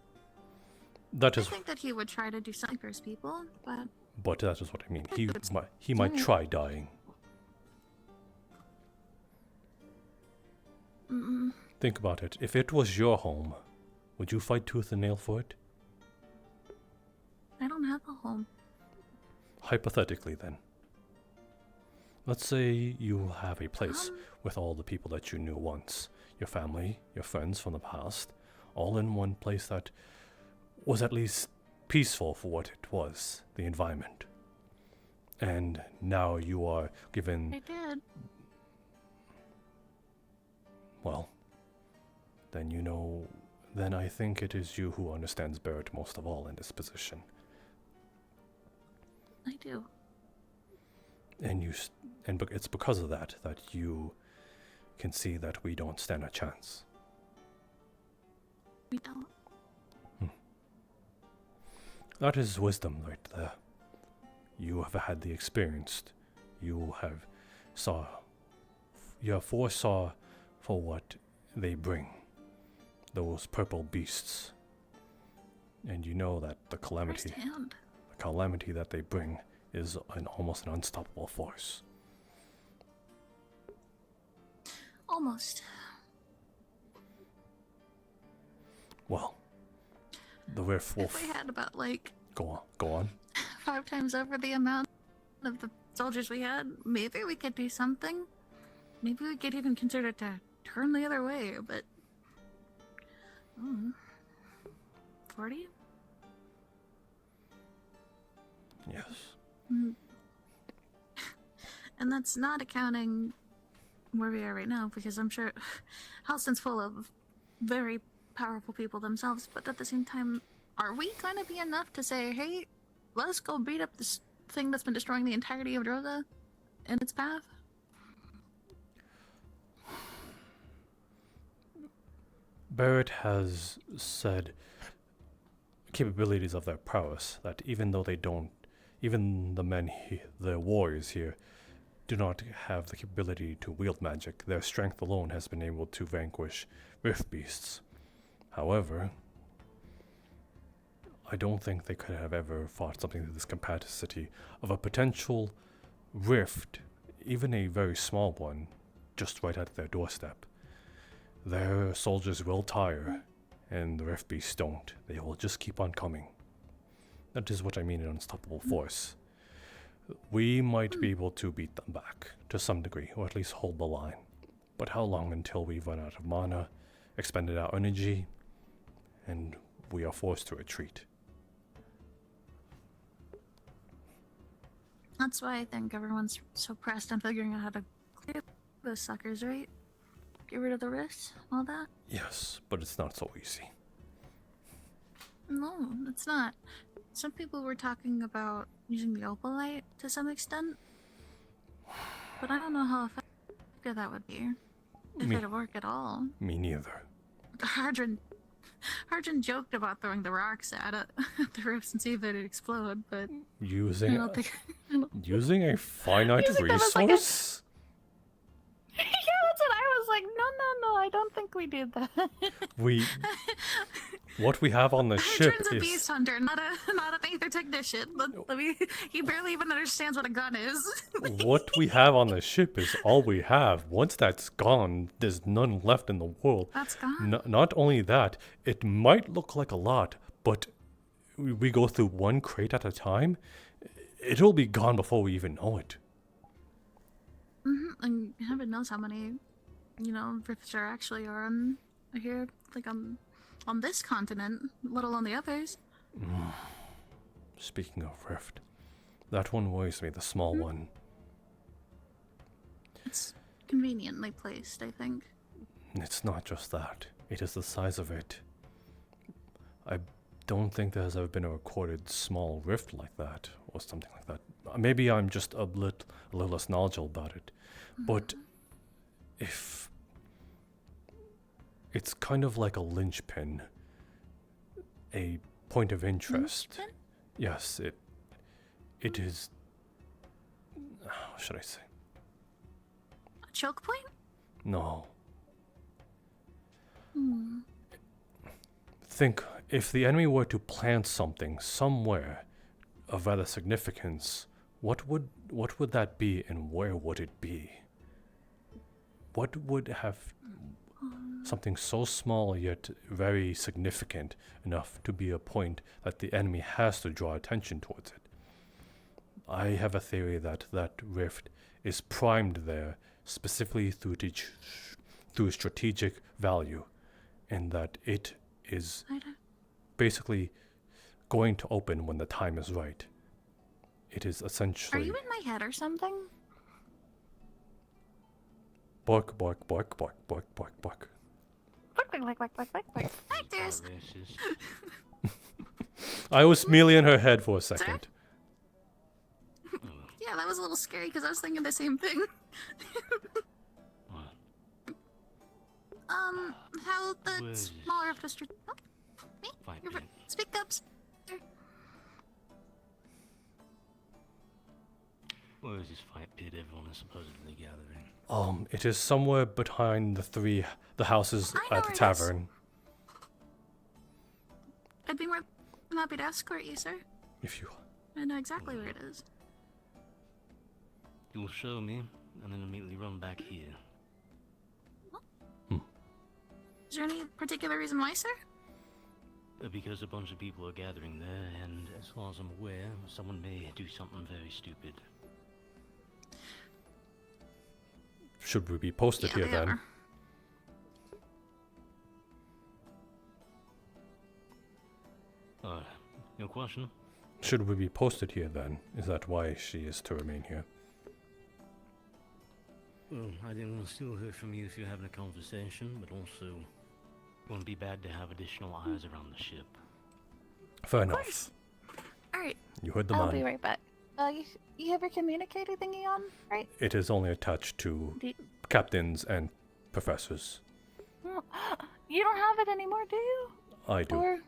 That is... I think that he would try to do something for his people, but... But that is what I mean. He might try dying. Think about it. If it was your home, would you fight tooth and nail for it? I don't have a home. Hypothetically, then. Let's say you have a place with all the people that you knew once. Your family, your friends from the past, all in one place that was at least peaceful for what it was, the environment. And now you are given... I did. Well, then you know... Then I think it is you who understands Barrett most of all in this position. I do. And it's because of that you can see that we don't stand a chance. We don't. That is wisdom right there. You have had the experience. You have foresaw for what they bring. Those purple beasts. And you know that the calamity that they bring is almost an unstoppable force. Almost. Well, the werewolf... If we had about, Go on. 5 times over the amount of the soldiers we had, maybe we could do something. Maybe we could even consider to turn the other way, but... 40? Yes. And that's not accounting where we are right now, because I'm sure Halston's full of very powerful people themselves, but at the same time, are we going to be enough to say, hey, let's go beat up this thing that's been destroying the entirety of Droga in its path? Barrett has said capabilities of their prowess, that even though they don't, even the warriors here, do not have the capability to wield magic, their strength alone has been able to vanquish rift beasts. However, I don't think they could have ever fought something to this capacity of a potential rift, even a very small one, just right at their doorstep. Their soldiers will tire, and the rift beasts don't. They will just keep on coming. That is what I mean in unstoppable force. We might be able to beat them back, to some degree, or at least hold the line. But how long until we run out of mana, expended our energy, and we are forced to retreat? That's why I think everyone's so pressed on figuring out how to clear those suckers, right? Get rid of the rifts, all that? Yes, but it's not so easy. No, it's not. Some people were talking about using the opalite to some extent, but I don't know how effective that would be. If it'd work at all. Me neither. Harjan joked about throwing the rocks at the rifts and see if they'd explode, but Using I don't think using a finite Using them as resource? yeah, that's what I was like. No, I don't think we did that. What we have on the ship Harjan's a is beast hunter, not an aether technician. He barely even understands what a gun is. what we have on the ship is all we have. Once that's gone, there's none left in the world. That's gone. Not only that, it might look like a lot, but we go through one crate at a time. It'll be gone before we even know it. And heaven knows how many, rifts there actually are on here, like on this continent, let alone the others. Speaking of rift, that one worries me, the small one. It's conveniently placed, I think. It's not just that. It is the size of it. I don't think there has ever been a recorded small rift like that, or something like that. Maybe I'm just a little less knowledgeable about it. But if it's kind of like a linchpin, a point of interest. Linchpin? Yes, it is. How should I say? A choke point? No. Think if the enemy were to plant something somewhere of rather significance, what would that be, and where would it be? What would have something so small yet very significant enough to be a point that the enemy has to draw attention towards it? I have a theory that that rift is primed there specifically through strategic value, and that it is basically going to open when the time is right. It is essentially... Are you in my head or something? Bark, bark, bark, bark, bark, bark, bark. Bark. Actors! I was merely in her head for a second. Yeah, that was a little scary because I was thinking the same thing. How the smaller of the me? Speak up, sir. Where is this fight pit everyone is supposedly gathering? It is somewhere behind the houses at the tavern. I'd be more than happy to escort you, sir. If you... I know exactly where it is. You will show me, and then immediately run back here. Is there any particular reason why, sir? Because a bunch of people are gathering there, and as far as I'm aware, someone may do something very stupid. Should we be posted here then? are. Your question? Should we be posted here then? Is that why she is to remain here? Well, I didn't still hear from you if you're having a conversation, but also wouldn't be bad to have additional eyes around the ship. Fair enough. Alright. You heard the I'll man. be right back. You have your communicator thingy on, right? It is only attached to captains and professors. You don't have it anymore, do you? I do. Or...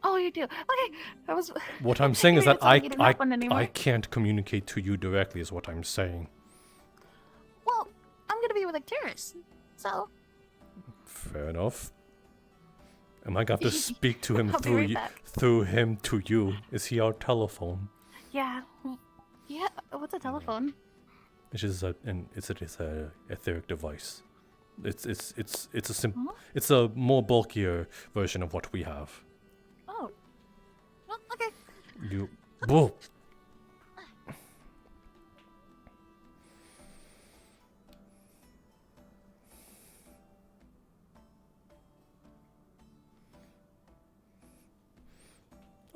Oh, you do. Okay. I was. What I'm saying is that You didn't have one anymore. I can't communicate to you directly is what I'm saying. Well, I'm gonna be with Arcturus, so. Fair enough. Am I going to have to speak to him I'll be right back. through him to you? Is he our telephone? Yeah. Yeah. What's a telephone? Which is it's a etheric device. It's a more bulkier version of what we have. Oh. Well, okay. You. Whoa.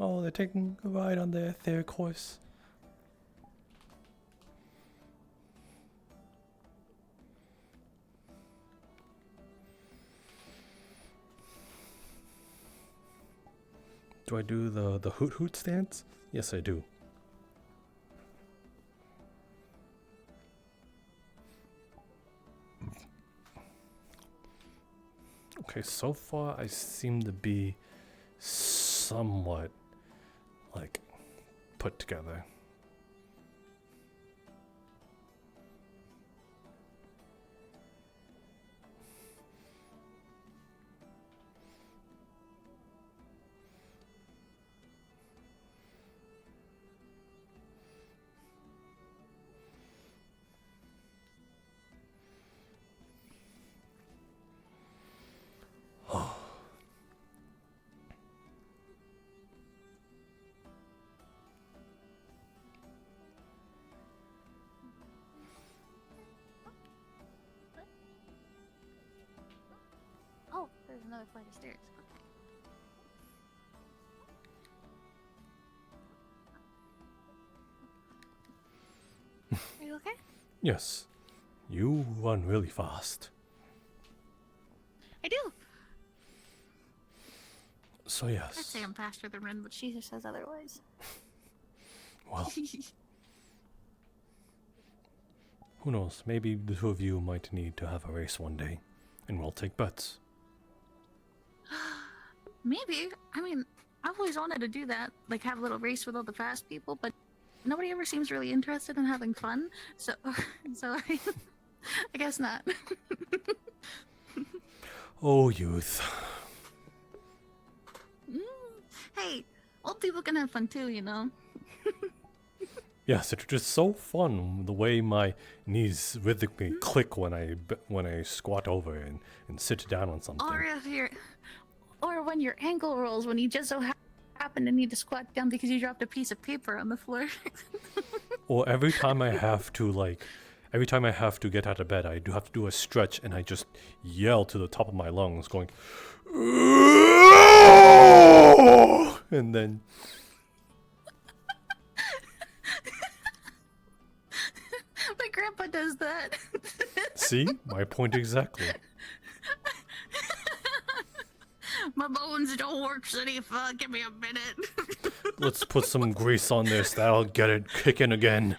Oh, they're taking a ride on their etheric horse. Do I do the hoot hoot stance? Yes, I do. Okay, so far I seem to be somewhat like put together. Oh, there's another flight of stairs. Are you okay? Yes. You run really fast. I do. So yes. I'd say I'm faster than Ren, but she says otherwise. Well. Who knows? Maybe the two of you might need to have a race one day, and we'll take bets. Maybe. I mean, I've always wanted to do that, like have a little race with all the fast people, but nobody ever seems really interested in having fun. So I guess not. Oh, youth. Hey, old people can have fun too, you know. Yes, it's just so fun the way my knees rhythmically click when I squat over and sit down on something. Or when your ankle rolls when you just so happen to need to squat down because you dropped a piece of paper on the floor. Or every time I have to get out of bed, I do have to do a stretch and I just yell to the top of my lungs going, and then my grandpa does that. see, my point exactly. My bones don't work, City. Give me a minute. Let's put some grease on this. That'll get it kicking again.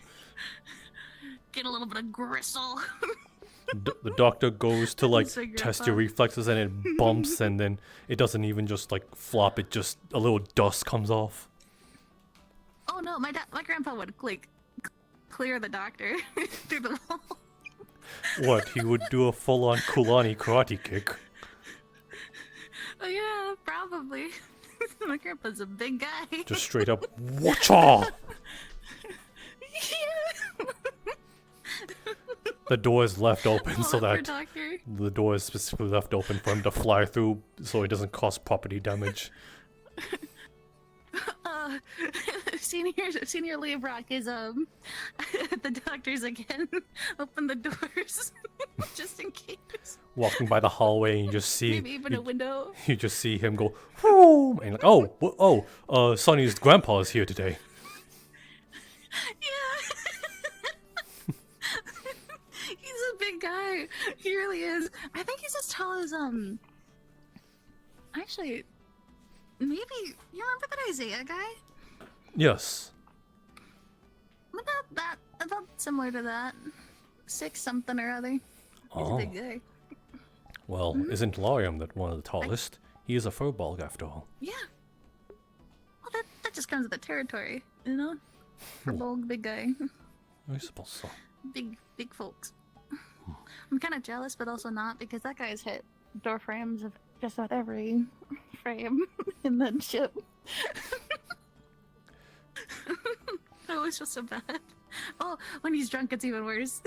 Get a little bit of gristle. The doctor goes to like Say, test Grandpa. your reflexes and it bumps and then it doesn't even just like flop. It just a little dust comes off. Oh no, my grandpa would clear the doctor through the wall. What? He would do a full-on Kulani karate kick. Oh yeah, probably. My grandpa's a big guy. Just straight up, watcha! Yeah. The door is left open so Poor that doctor. the door is specifically left open for him to fly through, so he doesn't cause property damage. Senior Leibrock is at the doctor's again. Open the doors just in case. Walking by the hallway, and you just see Maybe even a window. You just see him go, whoo, and you're like, Sonny's grandpa is here today. Yeah. He's a big guy. He really is. I think he's as tall as Actually, maybe you remember that Isaiah guy? Yes. About similar to that. 6 something or other. He's a big guy. Well, isn't Larium that one of the tallest? He is a furball after all. Yeah. Well, that just comes with the territory, you know? Furball, big guy. I suppose so. Big folks. I'm kind of jealous, but also not, because that guy's hit door frames of just about every frame in the ship. I always feel so bad. Oh, when he's drunk, it's even worse.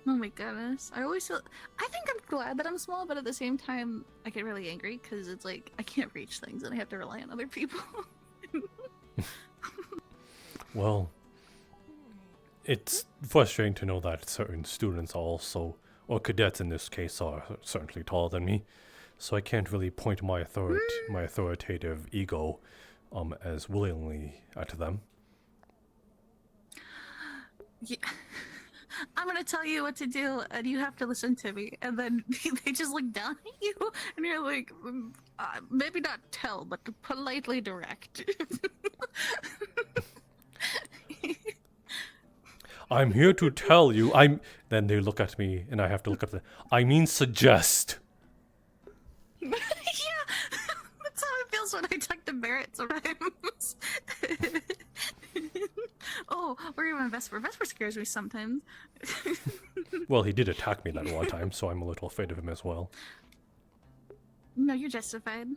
Oh my goodness. I think I'm glad that I'm small, but at the same time, I get really angry because it's like I can't reach things and I have to rely on other people. Well, it's frustrating to know that certain students also, or cadets in this case, are certainly taller than me, so I can't really point my authoritative ego as willingly at them. Yeah. I'm gonna tell you what to do, and you have to listen to me. And then they just look down at you, and you're like, maybe not tell, but politely direct. I'm here to tell you. Then they look at me, and I have to look at them. I mean, suggest. Yeah, that's how it feels when I talk to Barrett sometimes. Oh, or even Vesper. Vesper scares me sometimes. Well, he did attack me that one time, so I'm a little afraid of him as well. No, you're justified.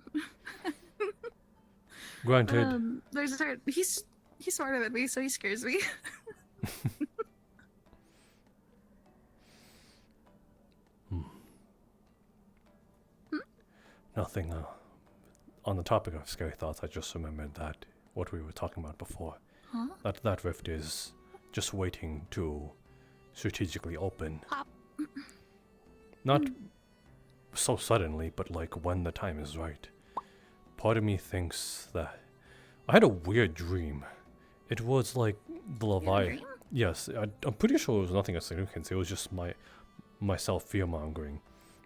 Granted. There's a certain... He's smarter than me, so he scares me. Nothing. On the topic of scary thoughts, I just remembered that what we were talking about before. Huh? That rift is just waiting to strategically open. Pop. Not so suddenly, but like when the time is right. Part of me thinks that I had a weird dream. It was like the Leviathan. Yes, I'm pretty sure it was nothing of significance. It was just myself fear-mongering.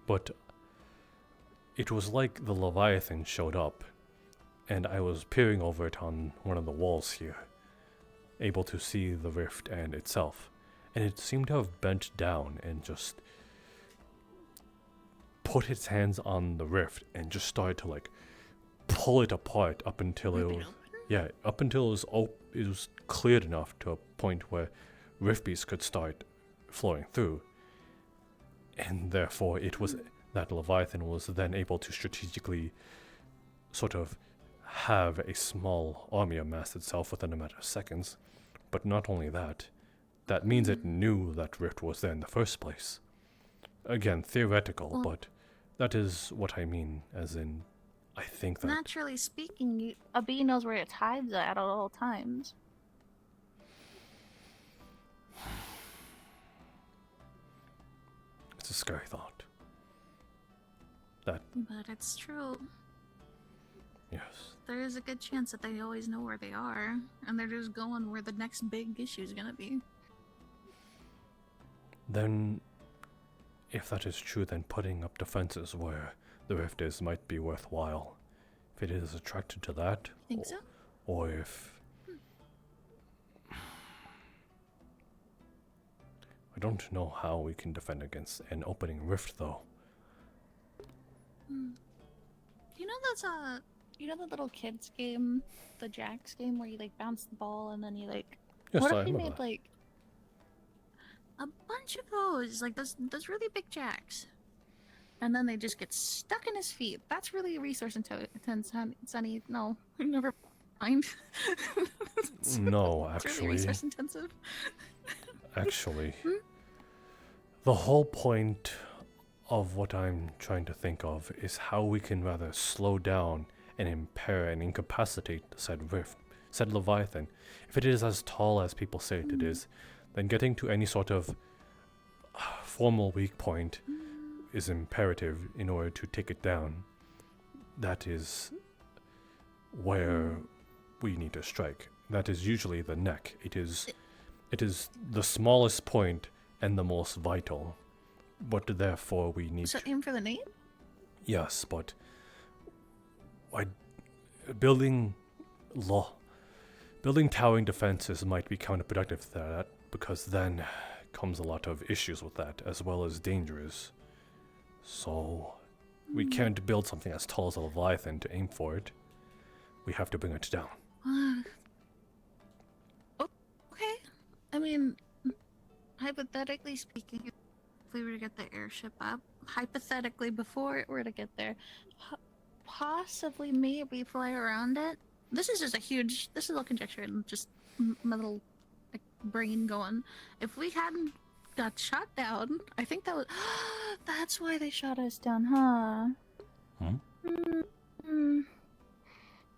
But it was like the Leviathan showed up, and I was peering over it on one of the walls here, able to see the rift and itself. And it seemed to have bent down and just put its hands on the rift and just started to like pull it apart up until it was it was cleared enough to a point where rift beasts could start flowing through. And therefore that Leviathan was then able to strategically sort of have a small army amass itself within a matter of seconds. But not only that, that means it knew that rift was there in the first place. Again, theoretical, but that is what I mean, as in, I think that... Naturally speaking, a bee knows where its hives are at all times. It's a scary thought. But it's true. Yes. There is a good chance that they always know where they are, and they're just going where the next big issue is gonna be. Then, if that is true, then putting up defenses where the rift is might be worthwhile. If it is attracted to that, Think so? Or if... I don't know how we can defend against an opening rift, though. You know that little kids game, the Jacks game, where you like bounce the ball and then you like... Yes, what I if we remember made that. like a bunch of those, like those really big Jacks, and then they just get stuck in his feet? That's really resource intense, Sunny. No, never mind. No, It's actually. really resource intensive. Actually, the whole point of what I'm trying to think of is how we can rather slow down and impair and incapacitate said rift, said Leviathan, if it is as tall as people say it is, then getting to any sort of formal weak point is imperative in order to take it down. That is where we need to strike. That is usually the neck. It is the smallest point and the most vital. But therefore we need So aim for the nape? Yes, but building towering defenses might be counterproductive to that, because then comes a lot of issues with that, as well as dangers. So we can't build something as tall as a Leviathan to aim for it. We have to bring it down. Okay. I mean, hypothetically speaking, if we were to get the airship up, hypothetically before it were to get there, possibly maybe fly around it. This is all conjecture and just my little brain going. If we hadn't got shot down, I think that was that's why they shot us down, huh?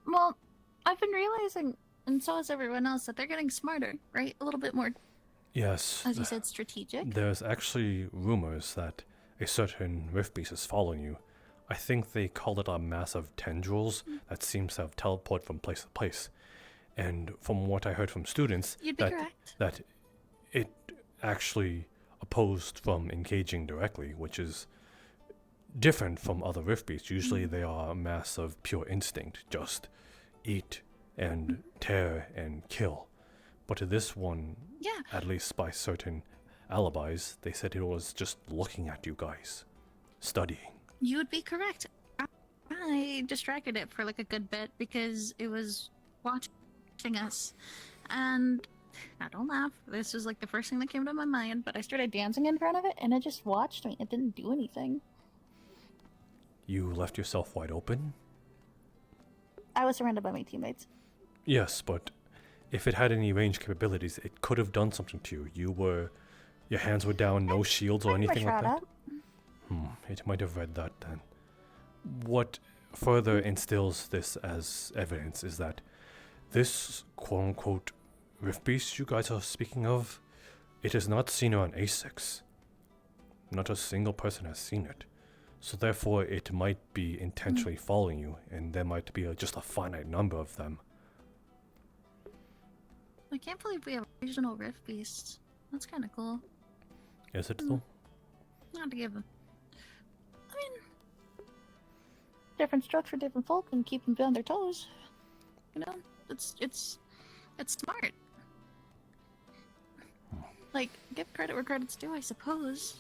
Well, I've been realizing, and so has everyone else, that they're getting smarter, right? A little bit more. Yes. As you said, strategic. There's actually rumors that a certain rift beast is following you. I think they call it a mass of tendrils that seems to have teleported from place to place. And from what I heard from students, You'd be correct. that it actually opposed from engaging directly, which is different from other rift beasts. Usually they are a mass of pure instinct, just eat and tear and kill. But to this one, at least by certain alibis, they said it was just looking at you guys, studying. You would be correct. I distracted it for like a good bit because it was watching us. And now don't laugh. This was like the first thing that came to my mind, but I started dancing in front of it and it just watched me. It didn't do anything. You left yourself wide open? I was surrounded by my teammates. Yes, but if it had any range capabilities, it could have done something to you. Your hands were down, no shields or anything like that? It might have read that then. What further instills this as evidence is that this quote-unquote rift beast you guys are speaking of, it is not seen on A6. Not a single person has seen it. So therefore it might be intentionally following you, and there might be just a finite number of them. I can't believe we have regional rift beasts. That's kind of cool. Is it though? Not to give them. I mean, different strokes for different folk and keep them on their toes. You know, it's smart. Like, give credit where credit's due, I suppose.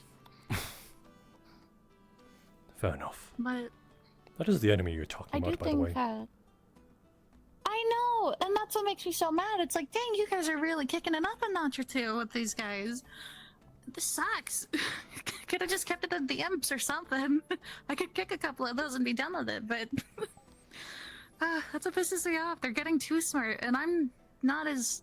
Fair enough. But that is the enemy you're talking about, by the way. I know, and that's what makes me so mad. It's like, dang, you guys are really kicking it up a notch or two with these guys. This sucks. Could have just kept it at the imps or something. I could kick a couple of those and be done with it, but that's what pisses me off. They're getting too smart, and I'm not as...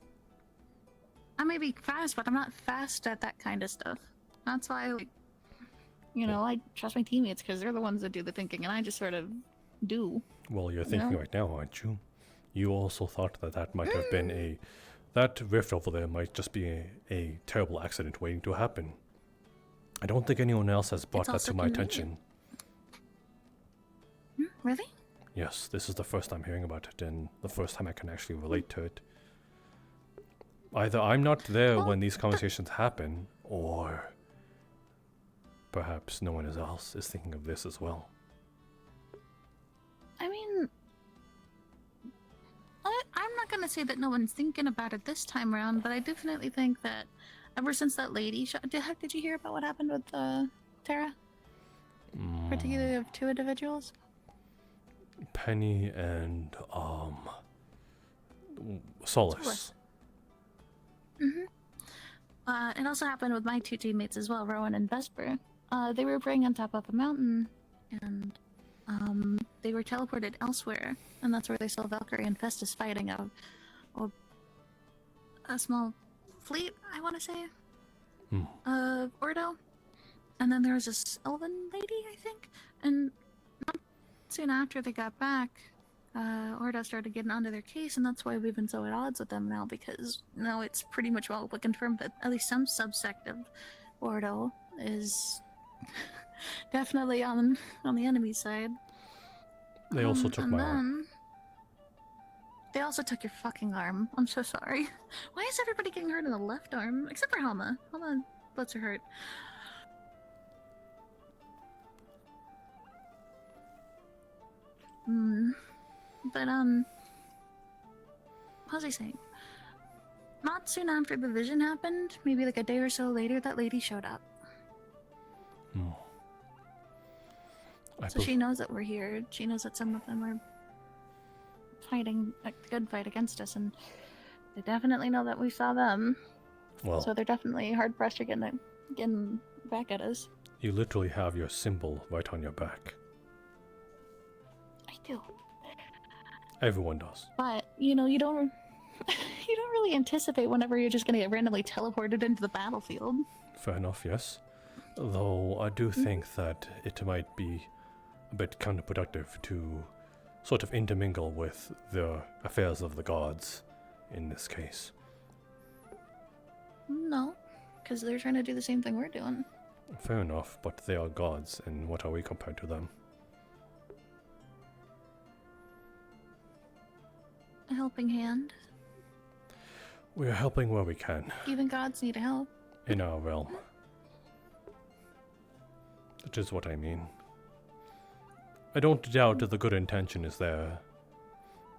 I may be fast, but I'm not fast at that kind of stuff. That's why, like, you know, I trust my teammates because they're the ones that do the thinking, and I just sort of do. Well, you're thinking right now, aren't you? You also thought that might have been that rift over there might just be a terrible accident waiting to happen. I don't think anyone else has brought that to my attention. Really? Yes, this is the first time hearing about it, and the first time I can actually relate to it. Either I'm not there when these conversations happen, or perhaps no one else is thinking of this as well. I mean, I'm not gonna say that no one's thinking about it this time around, but I definitely think that ever since that lady shot... Did you hear about what happened with Tara? Particularly of two individuals? Penny and, Solace. It also happened with my two teammates as well, Rowan and Vesper. They were praying on top of a mountain, and they were teleported elsewhere, and that's where they saw Valkyrie and Festus fighting a small fleet, I want to say, of Ordo. And then there was this elven lady, I think, and not soon after they got back, Orda started getting onto their case, and that's why we've been so at odds with them now, because now it's pretty much well confirmed that at least some subsect of Ordo is definitely on the enemy side. They also took and my arm. then they also took your fucking arm. I'm so sorry. Why is everybody getting hurt in the left arm? Except for Helma. Helma lets her hurt. But, what was I saying? Not soon after the vision happened, maybe like a day or so later, that lady showed up. So she knows that we're here. She knows that some of them are fighting a good fight against us, and they definitely know that we saw them. Well, so they're definitely hard pressed to getting back at us. You literally have your symbol right on your back. I do. Everyone does. But you don't you don't really anticipate whenever you're just gonna get randomly teleported into the battlefield. Fair enough, yes. Though I do think that it might be a bit counterproductive to sort of intermingle with the affairs of the gods in this case. No, because they're trying to do the same thing we're doing. Fair enough, but they are gods, and what are we compared to them? A helping hand. We are helping where we can, Even gods need help. in our realm. That is what I mean. I don't doubt that the good intention is there,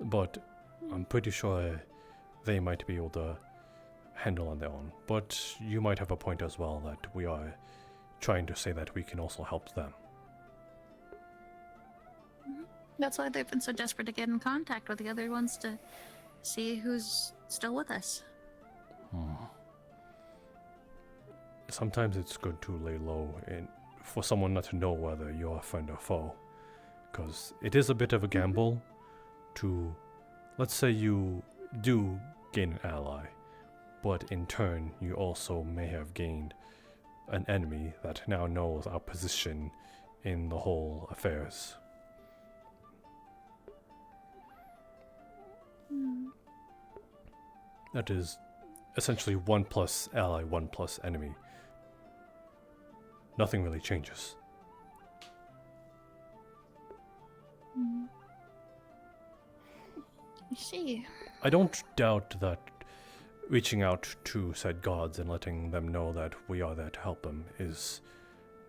but I'm pretty sure they might be able to handle on their own. But you might have a point as well, that we are trying to say that we can also help them. That's why they've been so desperate to get in contact with the other ones to see who's still with us. Sometimes it's good to lay low and for someone not to know whether you're a friend or foe. Because it is a bit of a gamble to, let's say you do gain an ally, but in turn you also may have gained an enemy that now knows our position in the whole affairs. That is essentially 1 plus ally, 1 plus enemy. Nothing really changes. I see. I don't doubt that reaching out to said gods and letting them know that we are there to help them is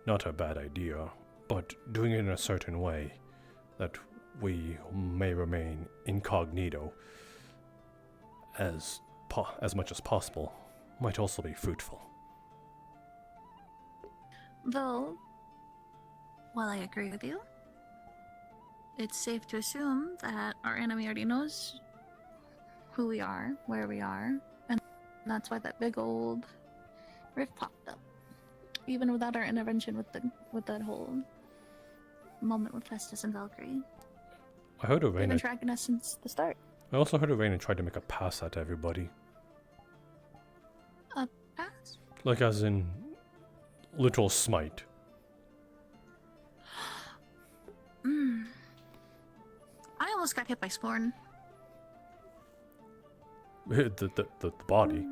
not a bad idea, but doing it in a certain way that we may remain incognito as much as possible might also be fruitful. Though, while I agree with you, it's safe to assume that our enemy already knows who we are, where we are, and that's why that big old rift popped up. Even without our intervention with that whole moment with Festus and Valkyrie. I heard They've been Arena. tracking us since the start. I also heard Arena tried to make a pass at everybody. A pass? Like as in literal smite. I almost got hit by Scorn. The body.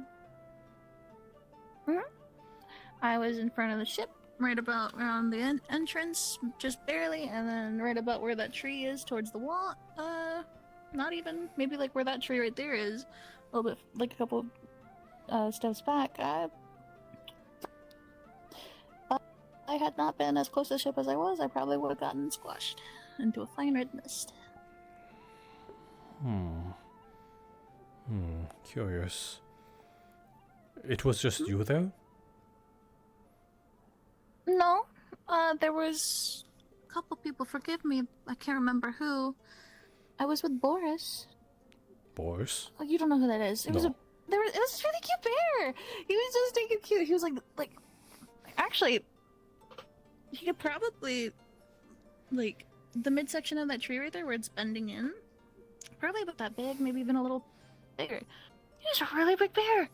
I was in front of the ship, right about around the entrance, just barely, and then right about where that tree is towards the wall. Not even, maybe like where that tree right there is, a little bit, like a couple steps back. If I had not been as close to the ship as I was, I probably would have gotten squashed into a fine red mist. Curious. It was just you there? No, there was a couple people, forgive me, I can't remember who. I was with Boris. Boris? Oh, you don't know who that is. It was No. it was this really cute bear. He was just taking cute. He was like actually he could probably like the midsection of that tree right there where it's bending in. Probably about that big, maybe even a little bigger. He was a really big bear.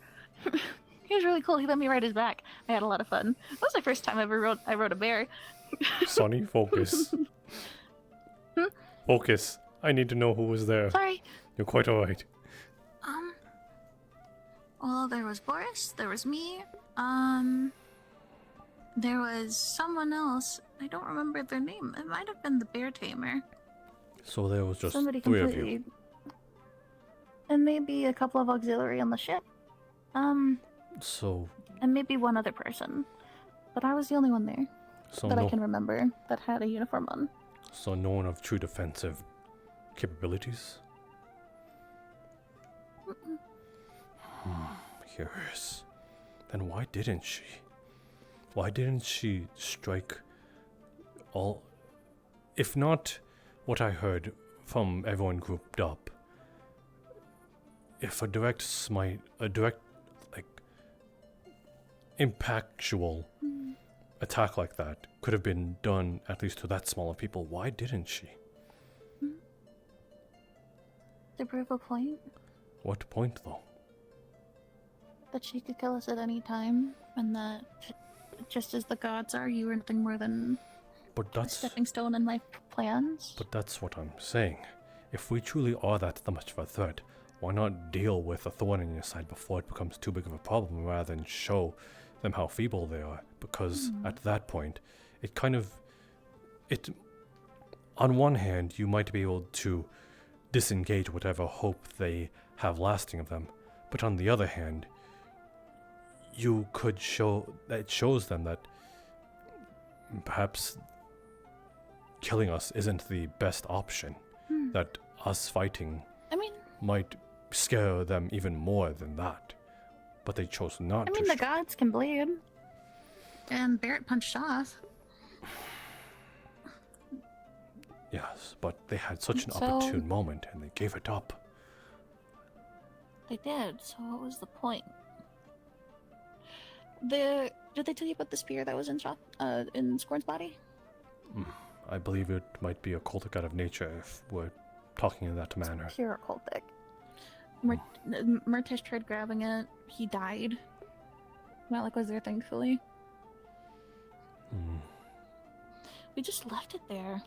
He was really cool. He let me ride his back. I had a lot of fun. That was the first time I rode a bear. Sonny, focus. Focus. I need to know who was there. Sorry. You're quite alright. Well, there was Boris, there was me, there was someone else. I don't remember their name. It might have been the bear tamer. So there was just Somebody 3 of completely... you. And maybe a couple of auxiliary on the ship. So, And maybe one other person. But I was the only one there so that I no, can remember that had a uniform on. so no one of true defensive capabilities. Curious. Then why didn't she? Why didn't she strike all? If not what I heard from everyone grouped up, if a direct smite, a direct, like, impactual attack like that could have been done at least to that small of people, why didn't she? To prove a point What point, though? that she could kill us at any time, and that just as the gods are, you were nothing more than But a that's stepping stone in life plans. But that's what I'm saying. If we truly are that much of a threat, why not deal with a thorn in your side before it becomes too big of a problem rather than show them how feeble they are? Because at that point, it kind of... On one hand, you might be able to disengage whatever hope they have lasting of them. But on the other hand, you could show... It shows them that perhaps killing us isn't the best option. That us fighting might scare them even more than that. But they chose not to. The gods can bleed. And Barrett punched off. Yes, but they had such an So- opportune moment and they gave it up. They did, so what was the point? Did they tell you about the spear that was in Scorn's body? I believe it might be a cultic out of nature if we're talking in that manner. Pure occultic. Murtish tried grabbing it. He died. Malik was there, thankfully. We just left it there.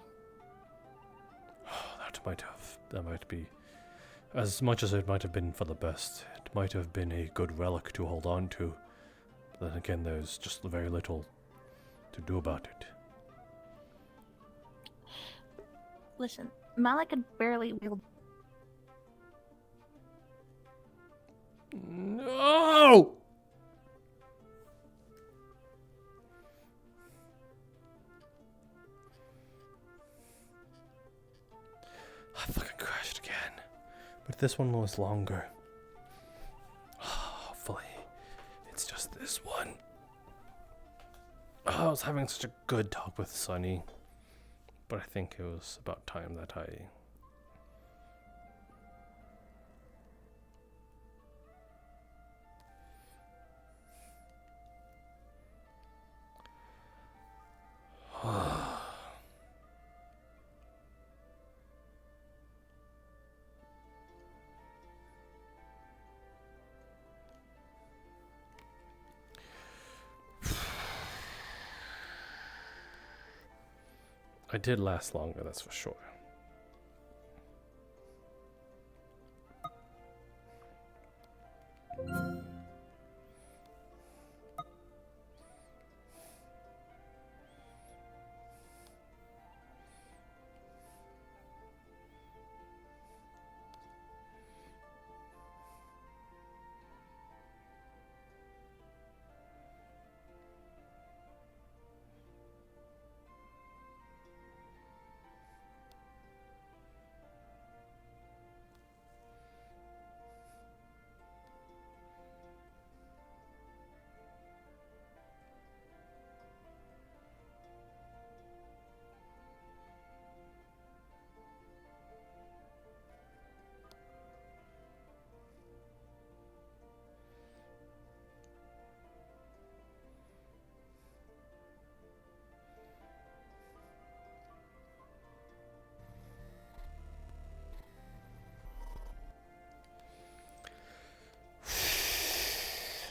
That might be, as much as it might have been for the best, it might have been a good relic to hold on to. But then again, there's just very little to do about it. Listen, Malik could barely wield. No! I fucking crashed again. But this one was longer. Hopefully, it's just this one. I was having such a good talk with Sunny. But I think it was about time that I... I did last longer, that's for sure.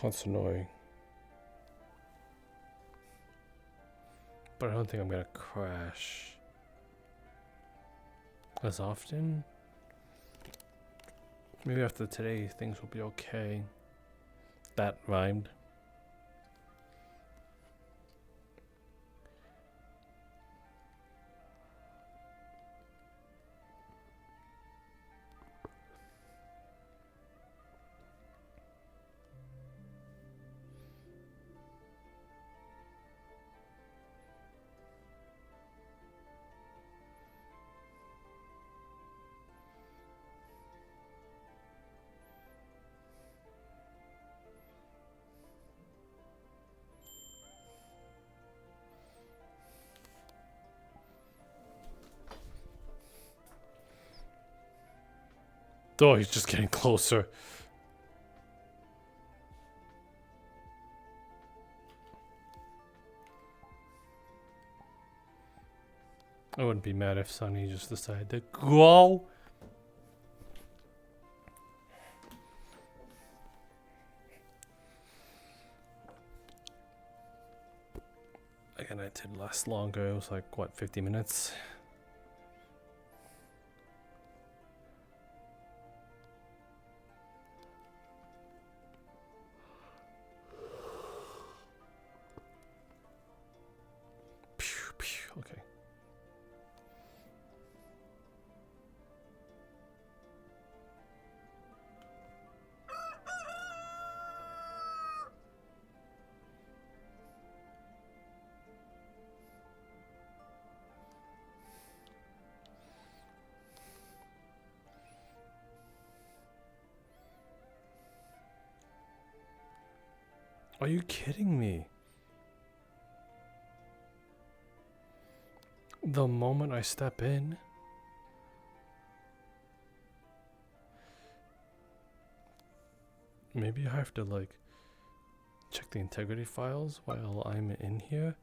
That's annoying. But I don't think I'm gonna crash. as often. Maybe after today things will be okay. That rhymed. Oh, he's just getting closer. I wouldn't be mad if Sonny just decided to go. Again, it did last longer. It was like, what, 50 minutes? Okay. Are you kidding me? The moment I step in, maybe I have to like check the integrity files while I'm in here.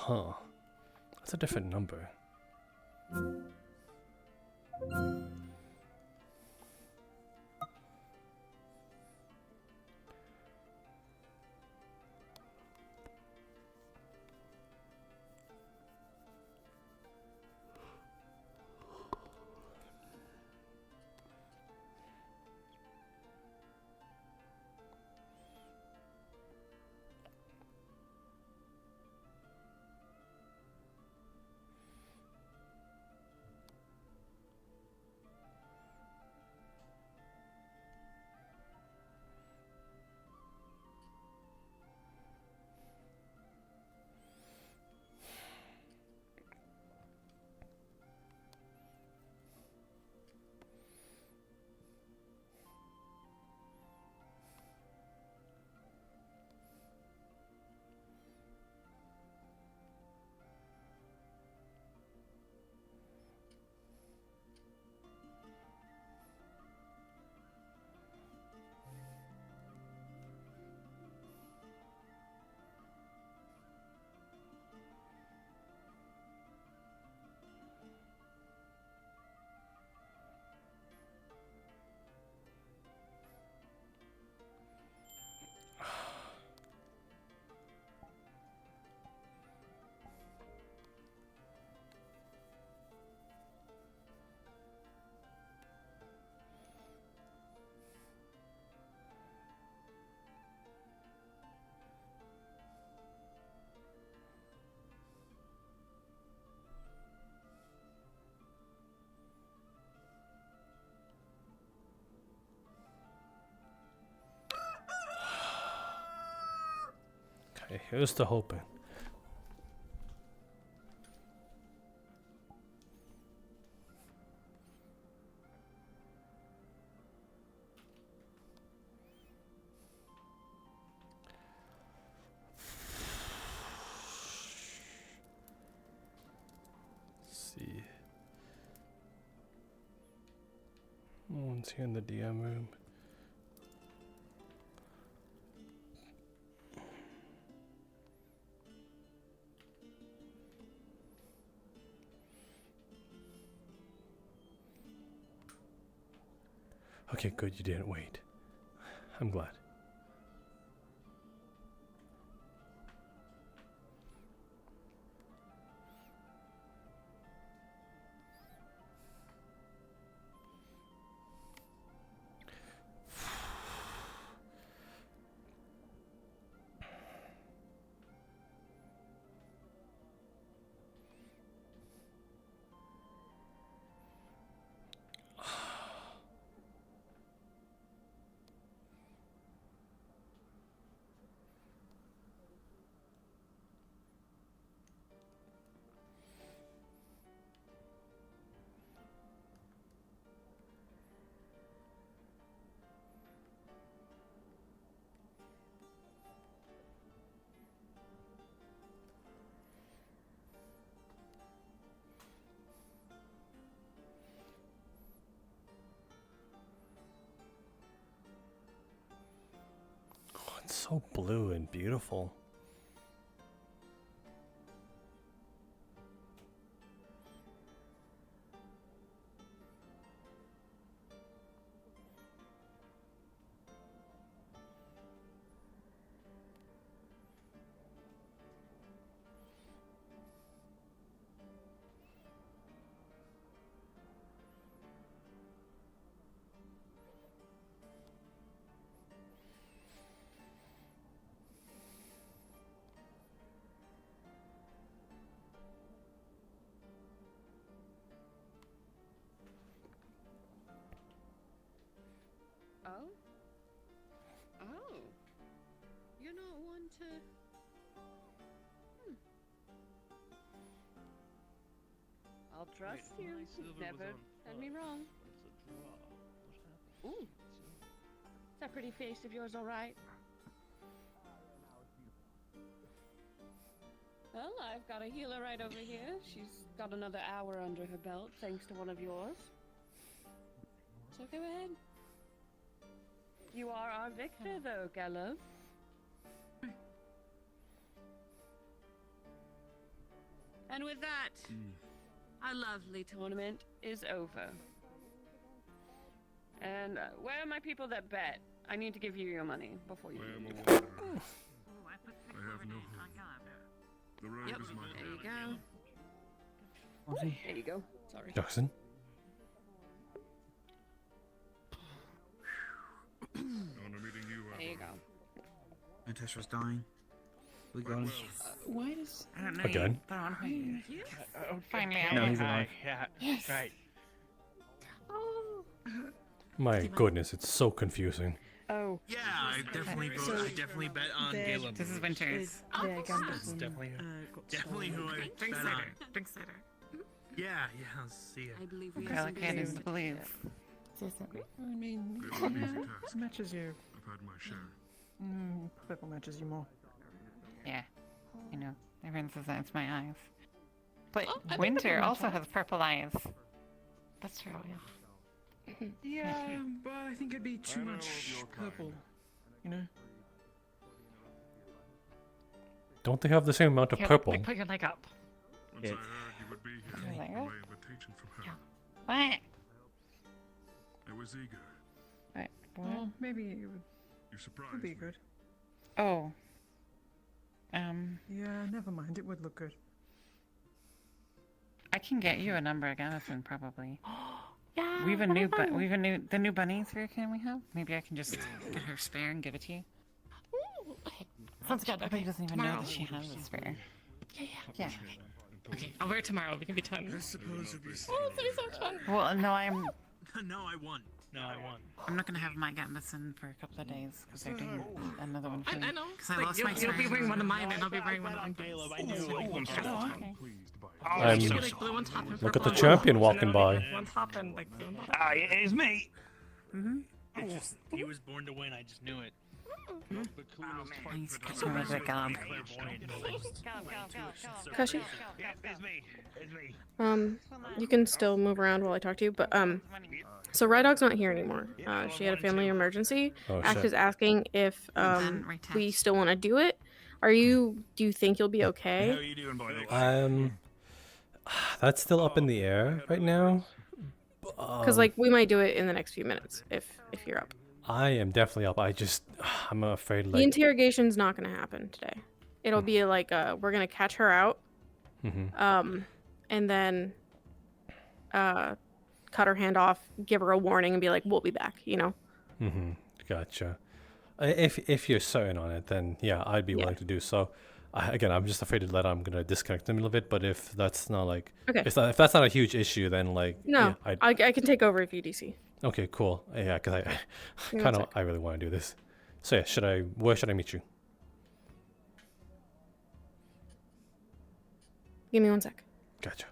Huh. That's a different number. Hey, here's to hoping. See. No one's here in the DM room. Okay, good, you didn't wait. I'm glad. It's so blue and beautiful. Oh? Oh. You're not one to... I'll trust you. Never done me wrong. Ooh. Is that pretty face of yours alright? Well, I've got a healer right over here. She's got another hour under her belt, thanks to one of yours. So go ahead. You are our victor, though, Gallo. And with that, our lovely tournament is over. And where are my people that bet? I need to give you your money before you leave. I have no home. The road Yep, is my there you home. go. There you go. Sorry. Jackson? Honor meeting you, There you go. Natasha's dying. We got him. Why does... I don't know. Again? Finally, No, he's alive. Yeah, yes. right. Oh. My goodness, it's so confusing. Oh. Yeah, I definitely vote. I definitely bet on Caleb. This is Winters. It's definitely who I Drink bet cider. on. Drink cider. Yeah, I'll see it. I believe we Allocated to believe. I mean, They were an easy task. matches you. I've had my share. Purple matches you more. Yeah, you know, everyone says that it's my eyes. But Oh, I think Winter purple also matches. has purple eyes. That's true, yeah. Yeah, but I think it'd be too I know much of your kind. purple. You know? Don't they have the same amount of Here, purple? Put your leg up. Once I heard you would be here, Like my that? invitation from her. What? I was eager. What? Well, maybe it would You surprised be me. good. Oh. Yeah, never mind. It would look good. I can get you a number of Gallatin probably. Yeah. We have a new, fun. we have a new, the new bunny sphere can we have? Maybe I can just get her spare and give it to you. Ooh, okay. Sounds good. Everybody Okay. doesn't even know that she has a spare. Yeah, Yeah. Okay, I'll wear it tomorrow. We can be done. I suppose it was. Oh, it's gonna be so much fun. Well, no, I'm. No, I won. No, I won. I'm not gonna have my Gambison for a couple of days because they're doing another one for me. I know. Because I lost my You'll be wearing one of mine. mine, and I'll be wearing one of Caleb, I knew yours. it. I'm so okay. I'm- Should be like blue on top and Look at purple the on champion bottom, walking and then by. on top and like blue on bottom. Ah, it's me. Mm-hmm. He was born to win. I just knew it. Nice catch me with the Galab. Kashi? It's me. It's me. You can still move around while I talk to you, but so Rydog's not here anymore. She had a family emergency. Oh, Ash shit. is asking if we still want to do it. Do you think you'll be How okay? are you doing, by the way? That's still up in the air right now. Because like we might do it in the next few minutes if you're up. I am definitely up. I'm afraid The like. interrogation's not going to happen today. It'll be like we're going to catch her out, and then cut her hand off, give her a warning, and be like, "We'll be back." You know. Gotcha. If you're certain on it, then yeah, I'd be willing to do so. Again, I'm just afraid that I'm gonna disconnect in a little bit. But if that's not like, Okay. if that's not a huge issue, then like, No, yeah, I can take over if you DC. Okay, cool. Yeah, because I me one kind of sec. I really want to do this. So yeah, where should I meet you? Give me 1 sec. Gotcha.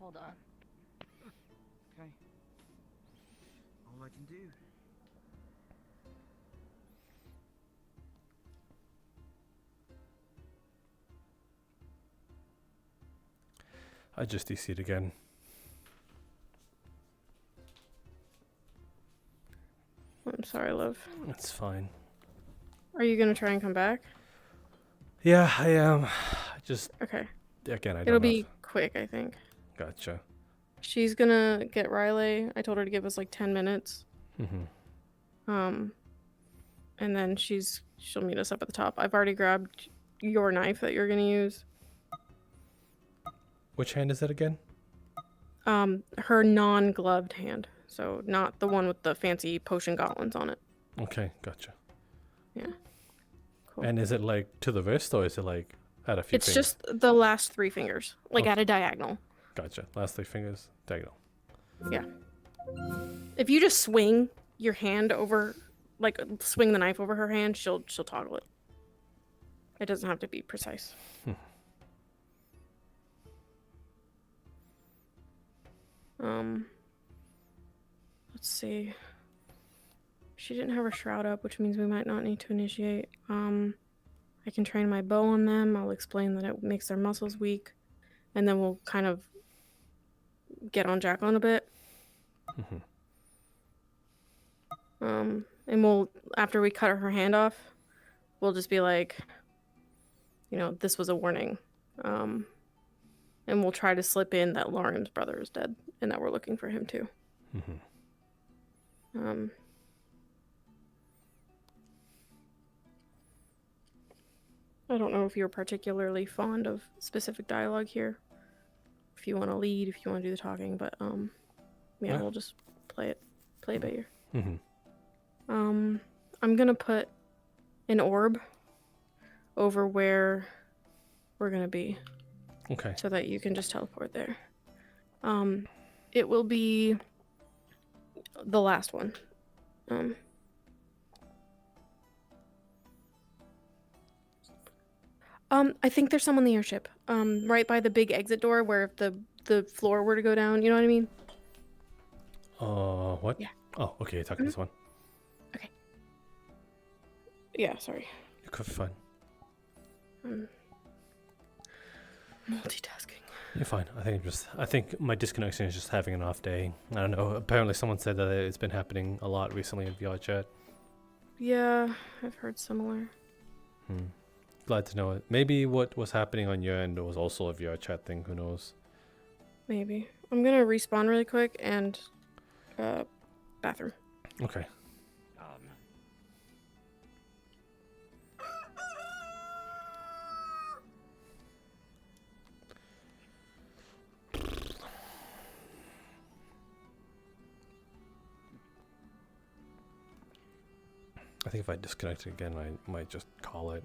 Hold on. Okay. All I can do. I just DC'd again. I'm sorry, love. It's fine. Are you gonna try and come back? Yeah, I am. Okay. Again, I don't It'll know. be quick, I think. Gotcha. She's gonna get Riley. I told her to give us like 10 minutes. And then she'll meet us up at the top. I've already grabbed your knife that you're gonna use. Which hand is that again? Her non-gloved hand. So not the one with the fancy potion gauntlets on it. Okay, gotcha. Yeah. Cool. And is it like to the wrist or is it like at a few It's fingers? just the last 3 fingers, like Okay. at a diagonal. Gotcha. Last 3 fingers, diagonal. Yeah. If you just swing your hand over, like swing the knife over her hand, she'll toggle it. It doesn't have to be precise. Let's see. She didn't have her shroud up, which means we might not need to initiate. I can train my bow on them. I'll explain that it makes their muscles weak, and then we'll kind of get on Jacqueline a bit. And we'll, after we cut her hand off, we'll just be like, you know, this was a warning. And we'll try to slip in that Lauren's brother is dead and that we're looking for him too. I don't know if you're particularly fond of specific dialogue here. If you want to lead, if you want to do the talking, but yeah, we'll just play it by ear. I'm gonna put an orb over where we're gonna be. Okay. So that you can just teleport there. It will be the last one. I think there's some on the airship. Right by the big exit door where if the floor were to go down, you know what I mean? What? Yeah. Oh, okay, you're talking this one. Okay. Yeah, sorry. You could be fine. Multitasking. You're fine. I think my disconnection is just having an off day. I don't know. Apparently someone said that it's been happening a lot recently in VR chat. Yeah, I've heard similar. Glad to know it. Maybe what was happening on your end was also a VR chat thing. Who knows? Maybe. I'm gonna respawn really quick and bathroom. Okay. I think if I disconnect it again, I might just call it.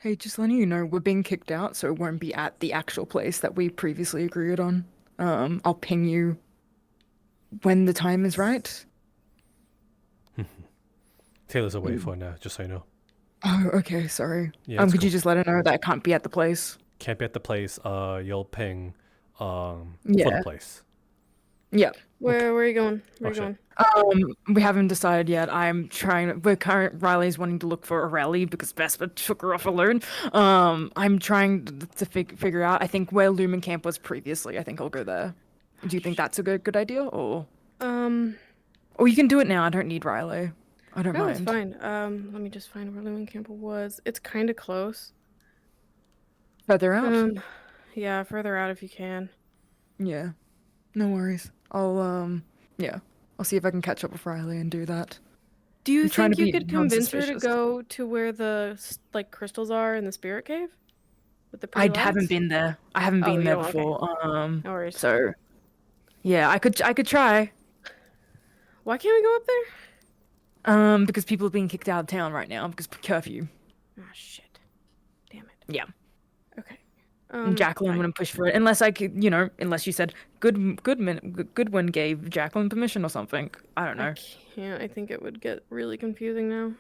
Hey, just letting you know, we're being kicked out, so it won't be at the actual place that we previously agreed on. I'll ping you when the time is right. Taylor's away for now, just so you know. Oh, okay, sorry. Yeah, could cool. you just let her know that I can't be at the place? Can't be at the place. You'll ping for Yeah. the place. Yeah. Where are you going? Where are you shit. going? We haven't decided yet. Riley's wanting to look for a rally because Vespa took her off alone. I'm trying to figure out. I think where Lumen Camp was previously. I think I'll go there. Do you think that's a good idea, or? Or you can do it now. I don't need Riley. I don't No, mind. it's fine. Let me just find where Lumen Camp was. It's kind of close. Further out. Yeah, further out if you can. Yeah. No worries. I'll see if I can catch up with Riley and do that. Do you I'm trying think to you be could convince her to non-suspicious. go to where the crystals are in the spirit cave? With the pretty I haven't lights? been there. I haven't Oh, been you there don't? Okay. before. No worries. So, yeah, I could try. Why can't we go up there? Because people are being kicked out of town right now because of curfew. Ah, shit. Damn it. Yeah. Okay. And Jacqueline wouldn't push for it unless I could, unless you said Goodwin gave Jacqueline permission or something. I don't know. I think it would get really confusing now.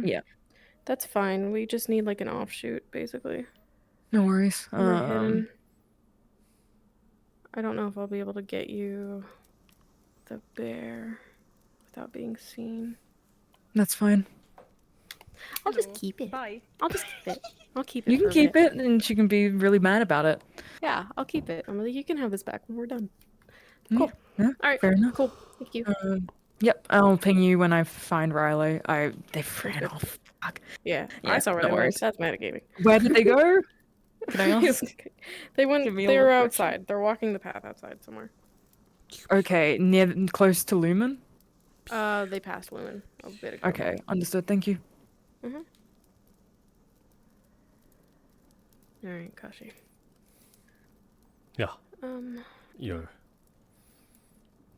Yeah. That's fine. We just need like an offshoot, basically. No worries. We're hidden. I don't know if I'll be able to get you the bear without being seen. That's fine. I'll just keep it. Bye. I'll just keep it. I'll keep it. You can for a keep bit. it, and she can be really mad about it. Yeah, I'll keep it. Emily, you can have this back when we're done. Yeah, Cool. yeah, All right. fair enough. Cool. Thank you. Yep, I'll ping you when I find Riley. They ran off. Fuck. Yeah, Yeah, I saw where no they went. worries. That's metagaming. Where did they go? Can I ask? They went. Give me a They were location. outside. They're walking the path outside somewhere. Okay, close to Lumen. They passed Lumen a bit ago. Okay, understood. Thank you. Mhm. All right, Kashi. Yeah.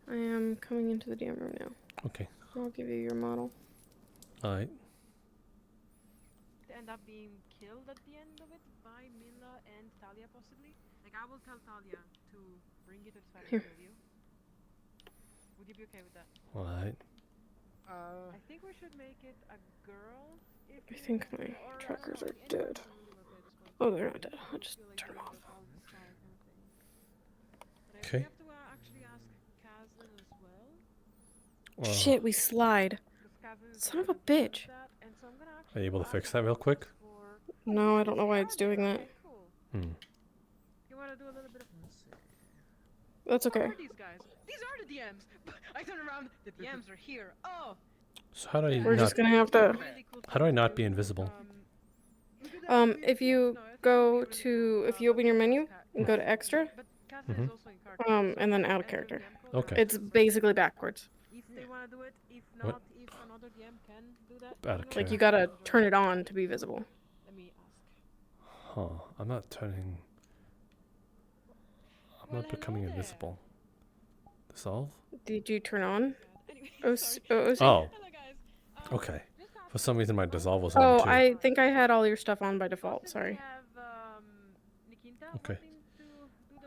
I am coming into the DM room now. Okay. I'll give you your model. Alright. End up being killed at the end of it by Mila and Talia, possibly. Like, I will tell Talia to bring you to the side and Here. kill you. Would you be okay with that? Alright. I think we should make it a girl. If I think my trackers are dead. Oh, they're not dead. I'll just turn them off. Okay. have to actually ask Kazan as well. Shit, we slide. Son of a bitch. Are you able to fix that real quick? No, I don't know why it's doing that. Hmm. You want to do a little bit of... That's okay. Who are these guys? These are the DMs! I turn around, the DMs are here. Oh! So how do I We're not... just gonna have to... How do I not be invisible? If you go to... If you open your menu and go to extra, and then add a character. Okay. It's basically backwards. If they want to do it, if What? not, if another DM can do that. Add a Like, you character. gotta turn it on to be visible. Let me ask. Huh. I'm not turning... I'm not becoming invisible. Dissolve? Did you turn on? OC? Oh. Okay. For some reason my dissolve was on Oh, too. I think I had all your stuff on by default. Sorry. Okay.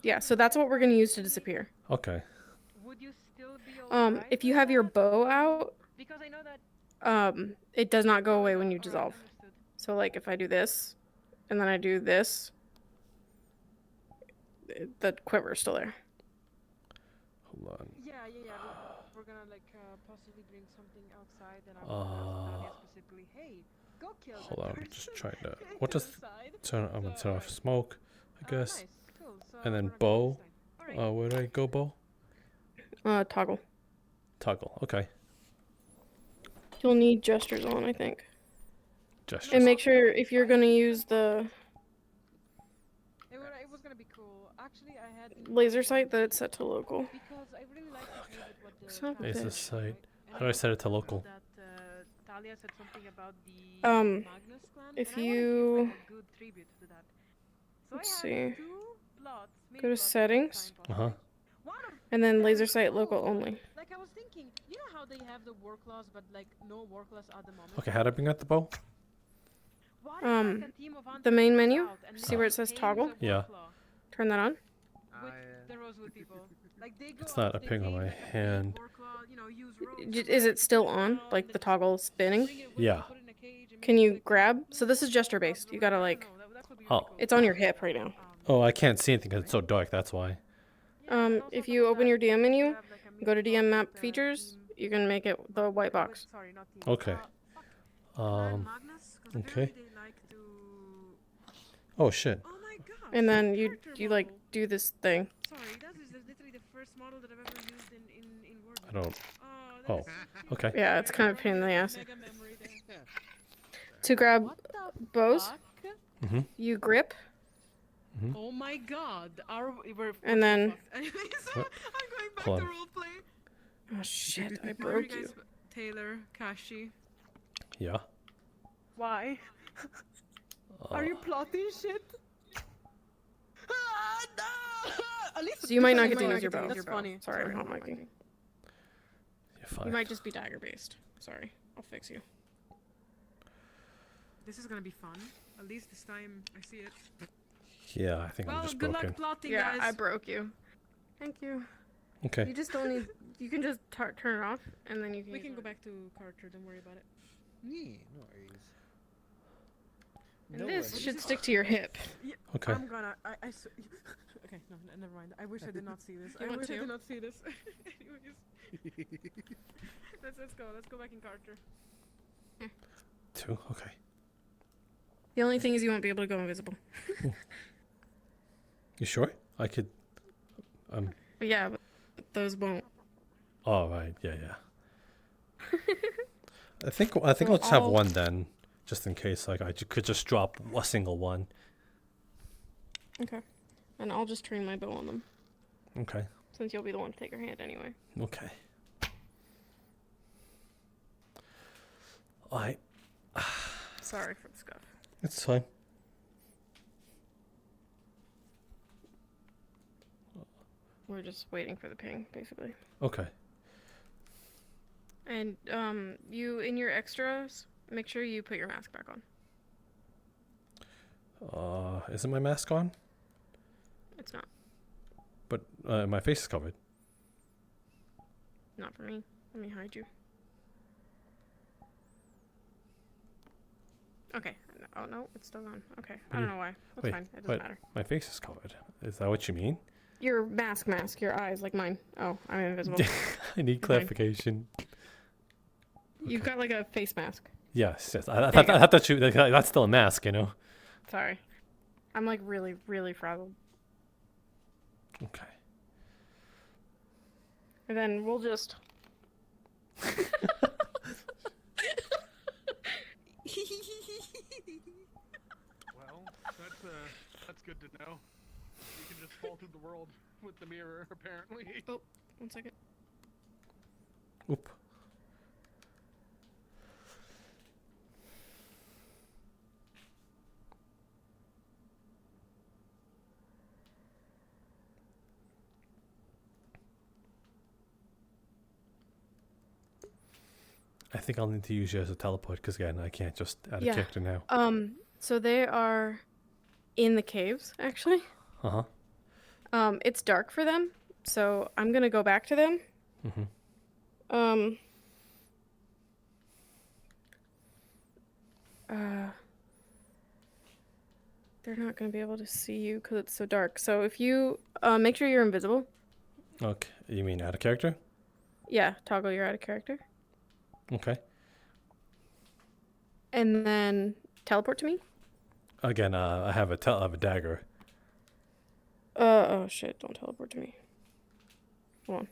Yeah, so that's what we're gonna use to disappear. Okay. If you have your bow out, Because I know that it does not go away when you dissolve. So like if I do this, and then I do this, the quiver's still there. Hold on. Yeah. We're gonna like possibly bring something outside, and I will ask Talia specifically, hey, go kill that Hold on, I'm person. just trying to... What does... I'm gonna turn off smoke, I guess. Nice, cool. So And then we're not bow. gonna waste time. Where do I go, bow? Toggle. Toggle, okay. You'll need gestures on, I think. gestures. And make sure if you're gonna use the It was gonna be cool. Actually, I had laser sight that it's set to local. because I really like to play with what the Son of a Laser bitch. sight. How do I set it to local? That Talia said something about the Magnus clan, if and I wanted to give, you like, a good tribute to that. So let's I see, have 2 plots, go to settings, Uh-huh. and then laser sight local only. Like I was thinking, you know how they have the war claws, but like no war claws at the moment. Okay, how do I bring out the bow? The main menu. See where it says toggle? Yeah. Turn that on. With the Rosewood people. Like they go It's not out, they appearing on gain, my like, a big hand. war claw, you know, use Is it still on? Like the toggle spinning? Yeah. Can you grab? So this is gesture based. You gotta like. Oh. It's on your hip right now. Oh, I can't see anything because it's so dark. That's why. If you open your DM menu, go to DM map features, you can make it the white box. Okay. Okay. Oh shit. And then you like do this thing. Sorry, that is literally the first model that I've ever used in Word. I don't. Oh. Okay. Yeah, it's kind of a pain in the ass. To grab bows, Mhm. you grip, Oh my god, and then. Anyways, What? I'm going back Hold to on. roleplay. Oh shit! I How are broke you. guys, Taylor, Kashi. Yeah. Why? Are you plotting shit? No! At least So you might not get to might use your get bow. That's funny. Sorry, I'm not miking. You're fine. You might just be dagger based. Sorry, I'll fix you. This is gonna be fun. At least this time I see it. Yeah, I think I'm just good broken. luck plotting, Yeah, guys. I broke you. Thank you. Okay. You just don't need. You can just turn it off, and then you can. We can go back to Carter. Don't worry about it. Yeah, no worries. And No this worries. should stick to your hip. Yeah, Okay. I'm gonna. Okay, no, never mind. I wish I did not see this. You I want wish I to? did not see this. Anyways, let's go. Let's go back in Carter. 2. Okay. The only thing is you won't be able to go invisible. You sure? I could. But yeah, but those won't. Oh right. Yeah. Yeah. I think So I'll just have I'll- one then, just in case. Like I could just drop a single one. Okay. And I'll just train my bow on them, Okay. since you'll be the one to take your hand anyway. Okay. I. Sorry for the scuff. It's fine. We're just waiting for the ping, basically. Okay. And you in your extras, make sure you put your mask back on. Isn't my mask on? It's not. But my face is covered. Not for me. Let me hide you. Okay. Oh no, it's still on. Okay. I don't know why. That's Wait, fine. It doesn't wait, matter. my face is covered. Is that what you mean? Your mask, your eyes, like mine. Oh, I'm invisible. I need Fine. clarification. You've got like a face mask. Yes. I There you thought go. that that's still a mask, you know. Sorry. I'm like really, really frazzled. Okay. And then we'll just. Well, that's good to know. You can just fall through the world with the mirror, apparently. Oh, 1 second. Oop. I think I'll need to use you as a teleport because again, I can't just add a character now. So they are in the caves, actually. Uh huh. It's dark for them, so I'm gonna go back to them. Mhm. They're not gonna be able to see you because it's so dark. So if you make sure you're invisible. Okay. You mean add a character? Yeah, toggle your out of character. Okay. And then teleport to me. Again, I have a dagger. Oh shit, don't teleport to me. Hold on.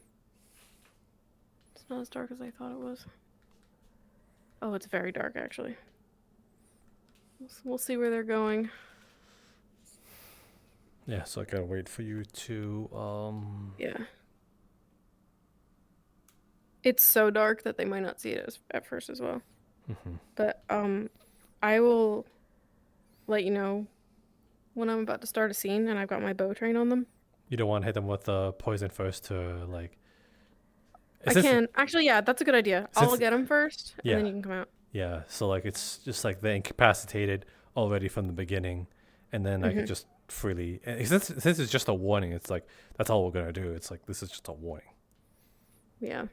It's not as dark as I thought it was. Oh, it's very dark actually. We'll see where they're going. Yeah, so I gotta wait for you to Yeah. It's so dark that they might not see it at first as well. But I will let you know when I'm about to start a scene and I've got my bow train on them. You don't want to hit them with the poison first to like. I can actually, yeah, that's a good idea. I'll get them first, and then you can come out. Yeah, so like it's just like they're incapacitated already from the beginning, and then I could just freely. Since it's just a warning, it's like that's all we're gonna do. It's like this is just a warning. Yeah.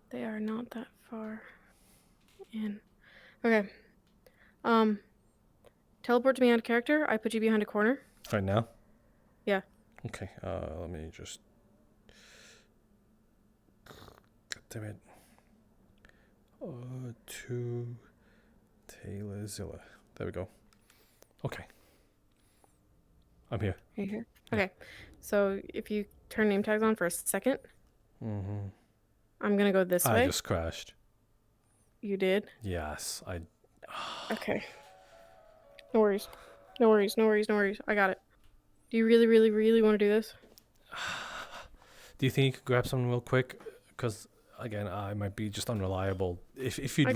They are not that far in. Okay. Teleport to me out of character. I put you behind a corner. Right now? Yeah. Okay. Let me just. God damn it. To Taylor Zilla. There we go. Okay. I'm here. Are you here? Okay. So if you turn name tags on for a second. I'm gonna go this way. I just crashed. You did? Yes, I. Okay. No worries. No worries. No worries. No worries. I got it. Do you really, really, really want to do this? Do you think you could grab someone real quick? Because again, I might be just unreliable. If you'd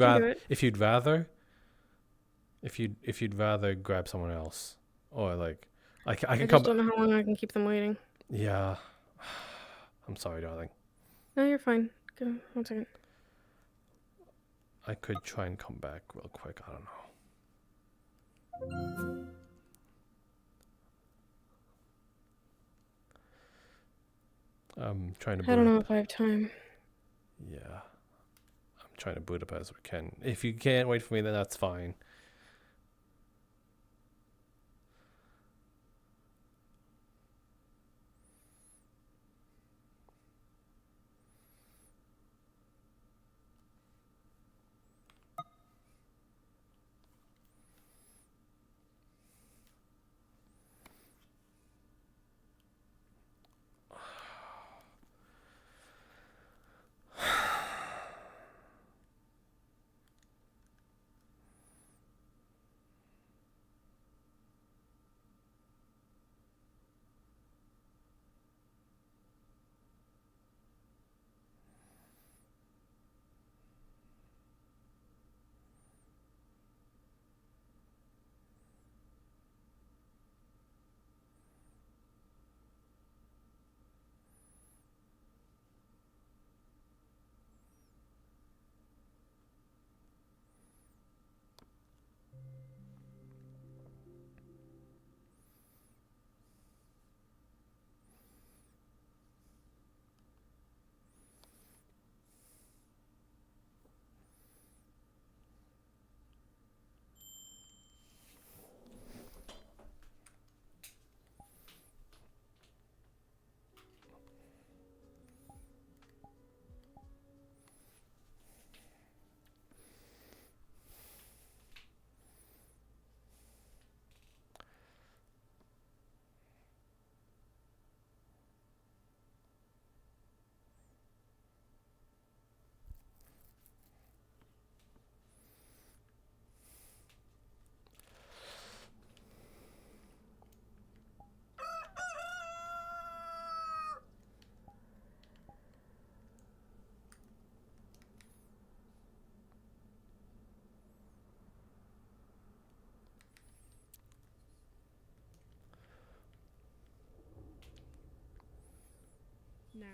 rather grab someone else, or like, I can I come. just don't know how long I can keep them waiting. Yeah. I'm sorry, darling. No, you're fine. Go. 1 second. I could try and come back real quick. I don't know. I'm trying to. I don't know if I have time. Yeah. I'm trying to boot up as we can. If you can't wait for me, then that's fine. Now.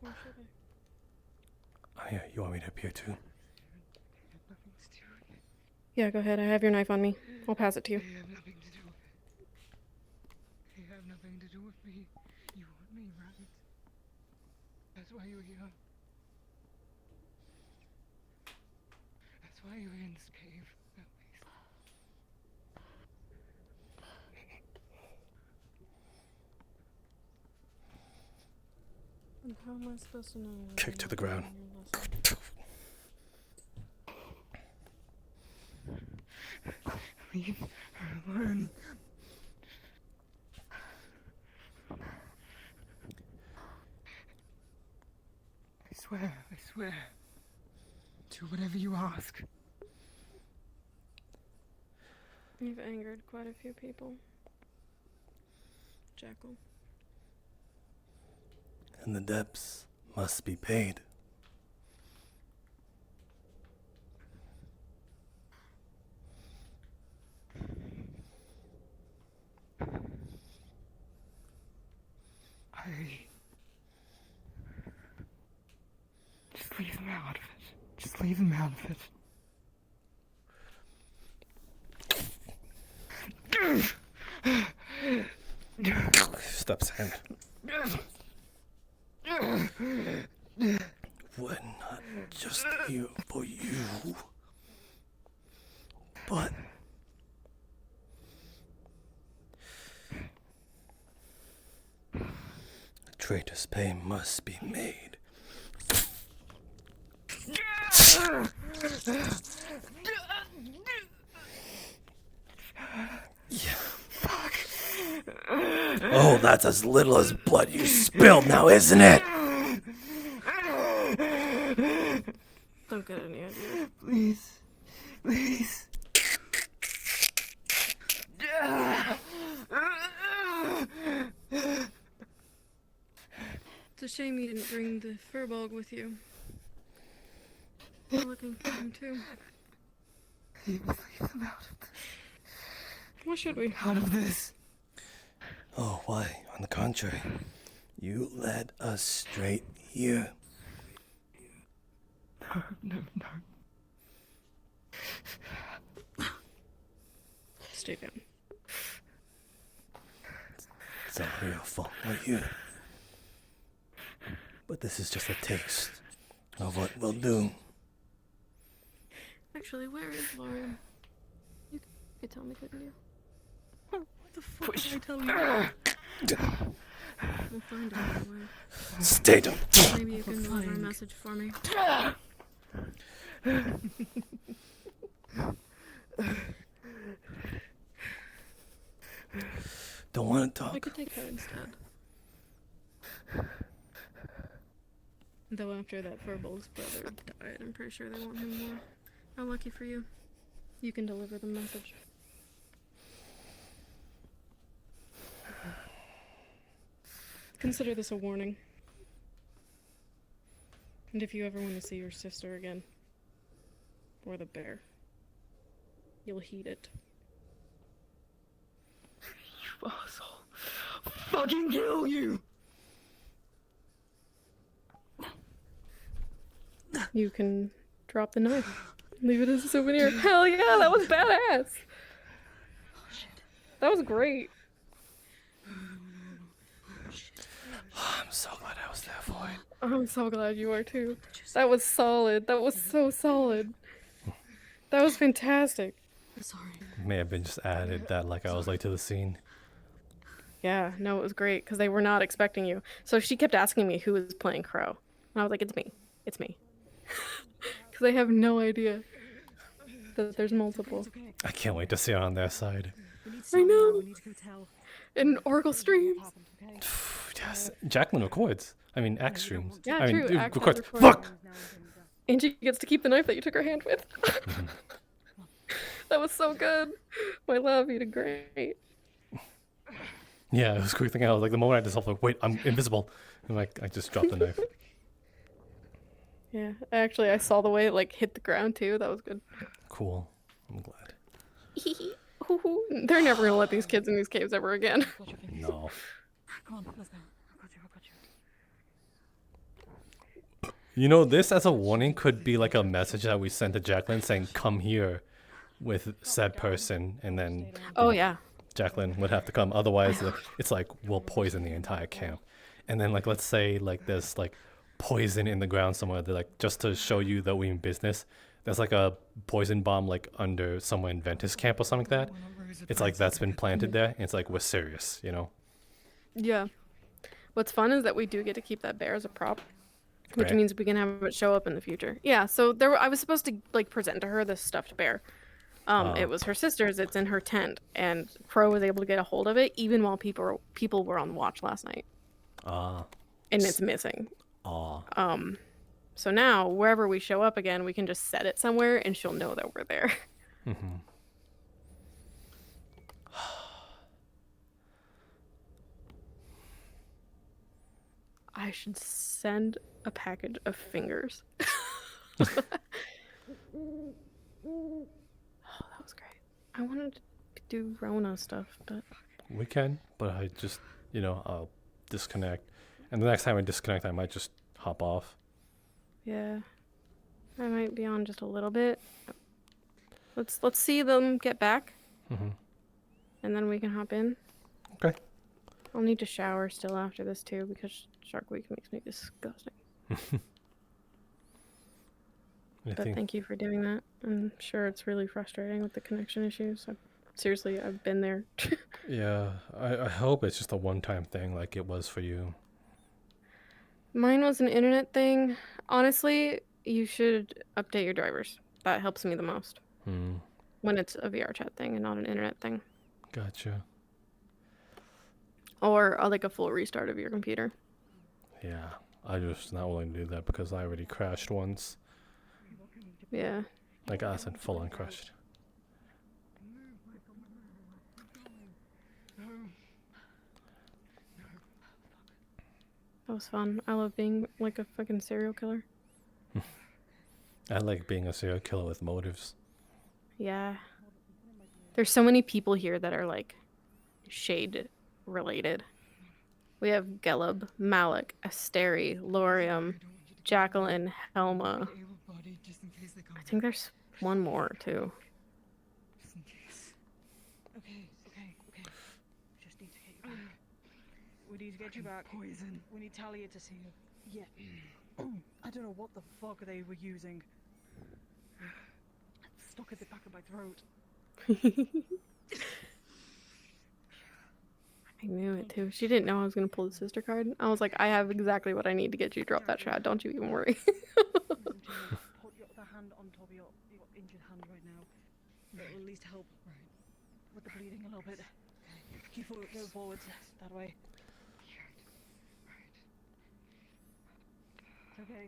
Or should I? Oh, yeah, you want me to appear too? Yeah, go ahead. I have your knife on me. I'll pass it to you. They have nothing to do. They have nothing to do with me. You want me, right? That's why you're here. That's why you're in this cave, at least. And how am I supposed to know? Kick to the ground. Leave her alone. I swear. Do whatever you ask. You've angered quite a few people. Jackal. And the debts must be paid. Just leave them out of it. Just leave them out of it. Steps hand. We're not just here for you, but traitor's pay must be made. Yeah. Fuck. Oh, that's as little as blood you spilled now, isn't it? Don't get any idea. Please. Please. It's a shame you didn't bring the furball with you. I'm looking for him too. Leave them out of this. Why should we? Out of this. Oh, why? On the contrary, you led us straight here. No. Stay down. It's not your fault, not you. But this is just a taste of what we'll do. Actually, where is Lauren? You could tell me, couldn't you? What the fuck did I tell you? We'll find him anyway. Stay down. Maybe you can deliver a message for me. Don't want to talk. I could take her instead. Though after that Furbolg's brother died, I'm pretty sure they want him more. How lucky for you. You can deliver the message. Consider this a warning. And if you ever want to see your sister again, or the bear, you'll heed it. You asshole. Fucking kill you! You can drop the knife. Leave it as a souvenir. Hell yeah, that was badass! That was great. I'm so glad I was there for it. I'm so glad you are too. That was solid. That was so solid. That was fantastic. Sorry. May have been just added that like I was late to the scene. Yeah, no, it was great because they were not expecting you. So she kept asking me who was playing Crow. And I was like, it's me. It's me. Because they have no idea that there's multiple. I can't wait to see it on their side. I know. In Oracle streams. Yes, Jacqueline records. I mean, Axe streams. Yeah, I mean, true. Axe records. records. Fuck! And she gets to keep the knife that you took her hand with. That was so good. My love, you did great. Yeah, it was a quick thing. I was like, the moment I just like, wait, I'm invisible. And like, I just dropped the knife. Yeah, actually, I saw the way it like hit the ground too. That was good. Cool. I'm glad. They're never gonna let these kids in these caves ever again. No. Come on, let's go. I got you. You know, this as a warning could be like a message that we sent to Jacqueline saying, "Come here," with said person, and then Oh yeah. Jacqueline would have to come. Otherwise, like, it's like we'll poison the entire camp. And then like let's say like there's like poison in the ground somewhere. That, like just to show you that we in business. There's like a poison bomb like under somewhere in Ventus camp or something like that. It's like that's been planted there. And it's like we're serious, you know. Yeah. What's fun is that we do get to keep that bear as a prop, which Bear? means we can have it show up in the future. Yeah. So I was supposed to like present to her this stuffed bear. It was her sister's. It's in her tent, and Crow was able to get a hold of it even while people were on watch last night. And it's missing. So now wherever we show up again, we can just set it somewhere, and she'll know that we're there. Mm-hmm. I should send a package of fingers. Oh, that was great. I wanted to do Rona stuff, but We can, but I just, you know, I'll disconnect. And the next time I disconnect, I might just hop off. yeah, I might be on just a little bit. Let's see them get back, Mm-hmm. and then we can hop in. Okay. I'll need to shower still after this too because Shark Week makes me disgusting. But thank you for doing that. I'm sure it's really frustrating with the connection issues. Seriously, I've been there. Yeah, I hope it's just a one-time thing like it was for you. Mine was an internet thing. Honestly, you should update your drivers. That helps me the most. When it's a VR chat thing and not an internet thing. Gotcha. Or like a full restart of your computer. Yeah, I'm just not willing to do that because I already crashed once. Yeah. Like I said, full-on crashed. That was fun. I love being like a fucking serial killer. I like being a serial killer with motives. Yeah. There's so many people here that are like shade related. We have Gelub, Malik, Asteri, Lorium, Jacqueline, Helma. I think there's one more too. Okay. Just need to get you back. We need to get you back. Poison. We need Talia to see you. Yeah. I don't know what the fuck they were using. It's stuck at the back of my throat. I knew it too. She didn't know I was gonna pull the sister card. I was like, I have exactly what I need to get you to drop that shot. Don't you even worry. Put the hand on top of your injured hand right now. It will at least help with the bleeding a little bit. Keep go forwards that way. It's okay.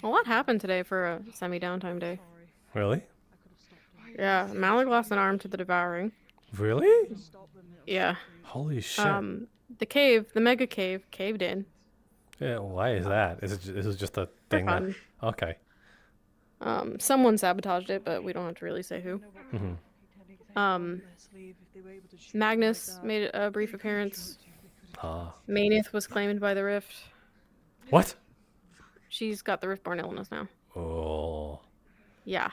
A lot happened today for a semi-downtime day. Really? Yeah, Malik lost an arm to the devouring. Really? Yeah. Holy shit. The mega cave caved in. Yeah, why is that? Is it just a thing that... fun. Okay. Someone sabotaged it, but we don't have to really say who. Magnus made a brief appearance. Mainith was claimed by the Rift. What? She's got the Riftborn illness now. Oh. Yeah.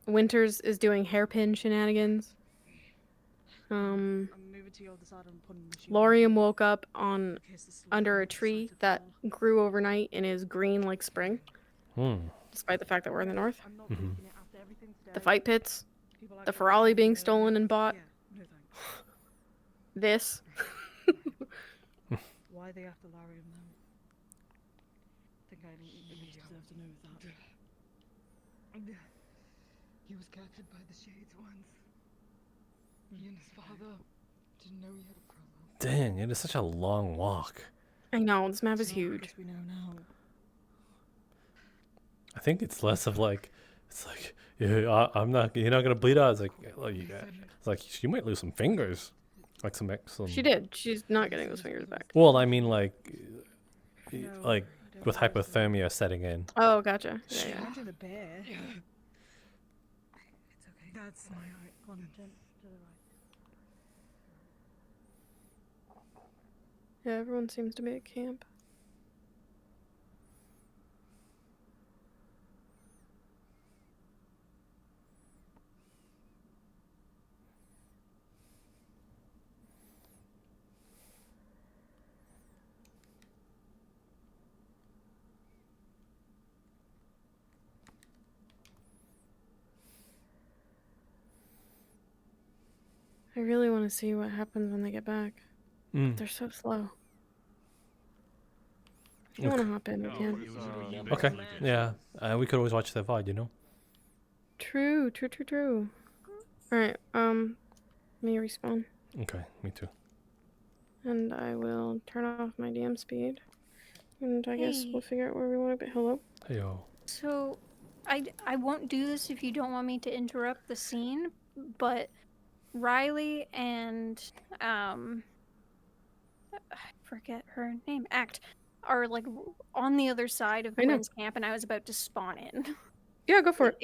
Winters is doing hairpin shenanigans. Lorium woke up under a tree that grew overnight and is green like spring. Despite the fact that we're in the north. The fight pits. The Ferrari being stolen and bought. This. Why they after Larium now? I think I at least deserve to know that. He was captured by the Shades once. He and his father didn't know he had a brother. Dang, it is such a long walk. I know, this map is huge. We know now. I think it's less of like, it's like, you're not gonna bleed out. It's like, it's like you might lose some fingers, like some. She did. She's not getting those fingers back. Well, I mean, like with hypothermia setting in. Oh, gotcha. Yeah. The bear. It's okay. That's my eye. Go on, to the right. Yeah, everyone seems to be at camp. I really want to see what happens when they get back. Mm. They're so slow. If you want to hop in, we can. Okay. Yeah. We could always watch the VOD, you know. True. All right. Me respawn, Okay. Me too. and I will turn off my DM speed, and I guess we'll figure out where we want to be. Hello. Heyo. So, I won't do this if you don't want me to interrupt the scene, but Riley and I forget her name. Are like on the other side of Quinn's camp, and I was about to spawn in. Yeah, go for it.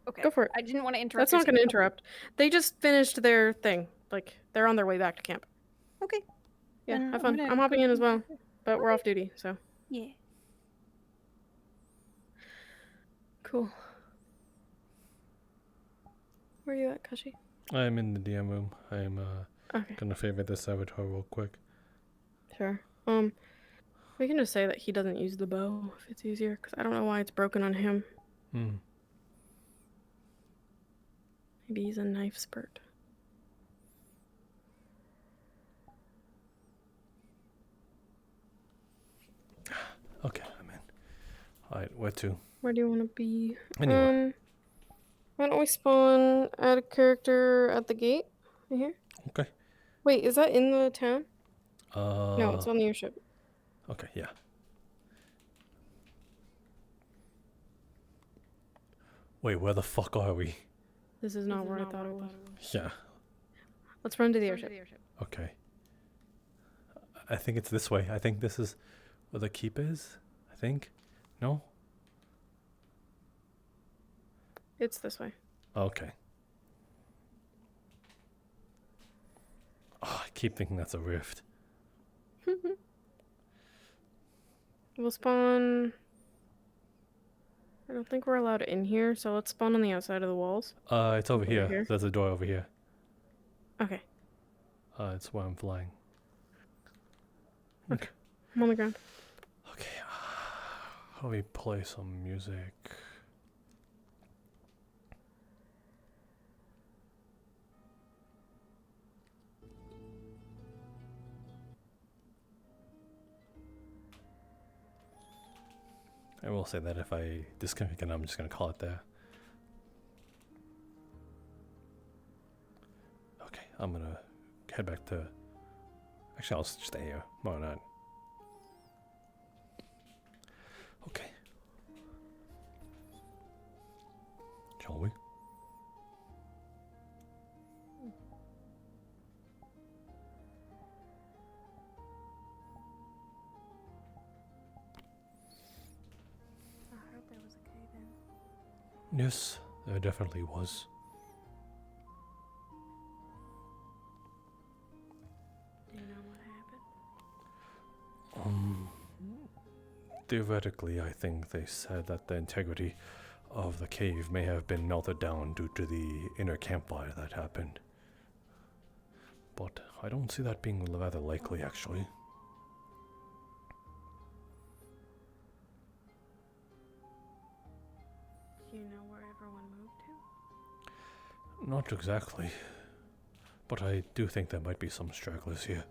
Okay. Go for it. I didn't want to interrupt. That's not going to interrupt. They just finished their thing. Like, they're on their way back to camp. Okay. Yeah, Then have fun. gonna I'm hopping go in as do well, that. but we're off duty, so. Yeah. Cool. Where are you at, Kashi? I'm in the DM room. I'm Okay. gonna favorite this avatar real quick. Sure. We can just say that he doesn't use the bow if it's easier, because I don't know why it's broken on him. Hmm. Maybe he's a knife spurt. Okay, I'm in. Alright, where to? Where do you want to be? Anywhere. Why don't we spawn add a character at the gate? Right here? Okay. Wait, is that in the town? No, it's on the airship. Okay, yeah. Wait, where the fuck are we? This is not where I thought it was. Yeah. Let's run to the airship. Okay. I think it's this way. I think this is where the keep is. I think. No? It's this way. Okay. Oh, I keep thinking that's a rift. We'll spawn... I don't think we're allowed in here, so let's spawn on the outside of the walls. It's over here. There's a door over here. Okay. It's where I'm flying. Okay. I'm on the ground. Okay. Let me play some music. I will say that if I disconnect again, I'm just going to call it there. Okay, I'm going to head back to... Actually, I'll stay here. Why not? Okay. Shall we? Yes, there definitely was. Do you know what happened? Theoretically, I think they said that the integrity of the cave may have been melted down due to the inner campfire that happened. But I don't see that being rather likely, actually. Do you know where everyone moved to? Not exactly. But I do think there might be some stragglers here.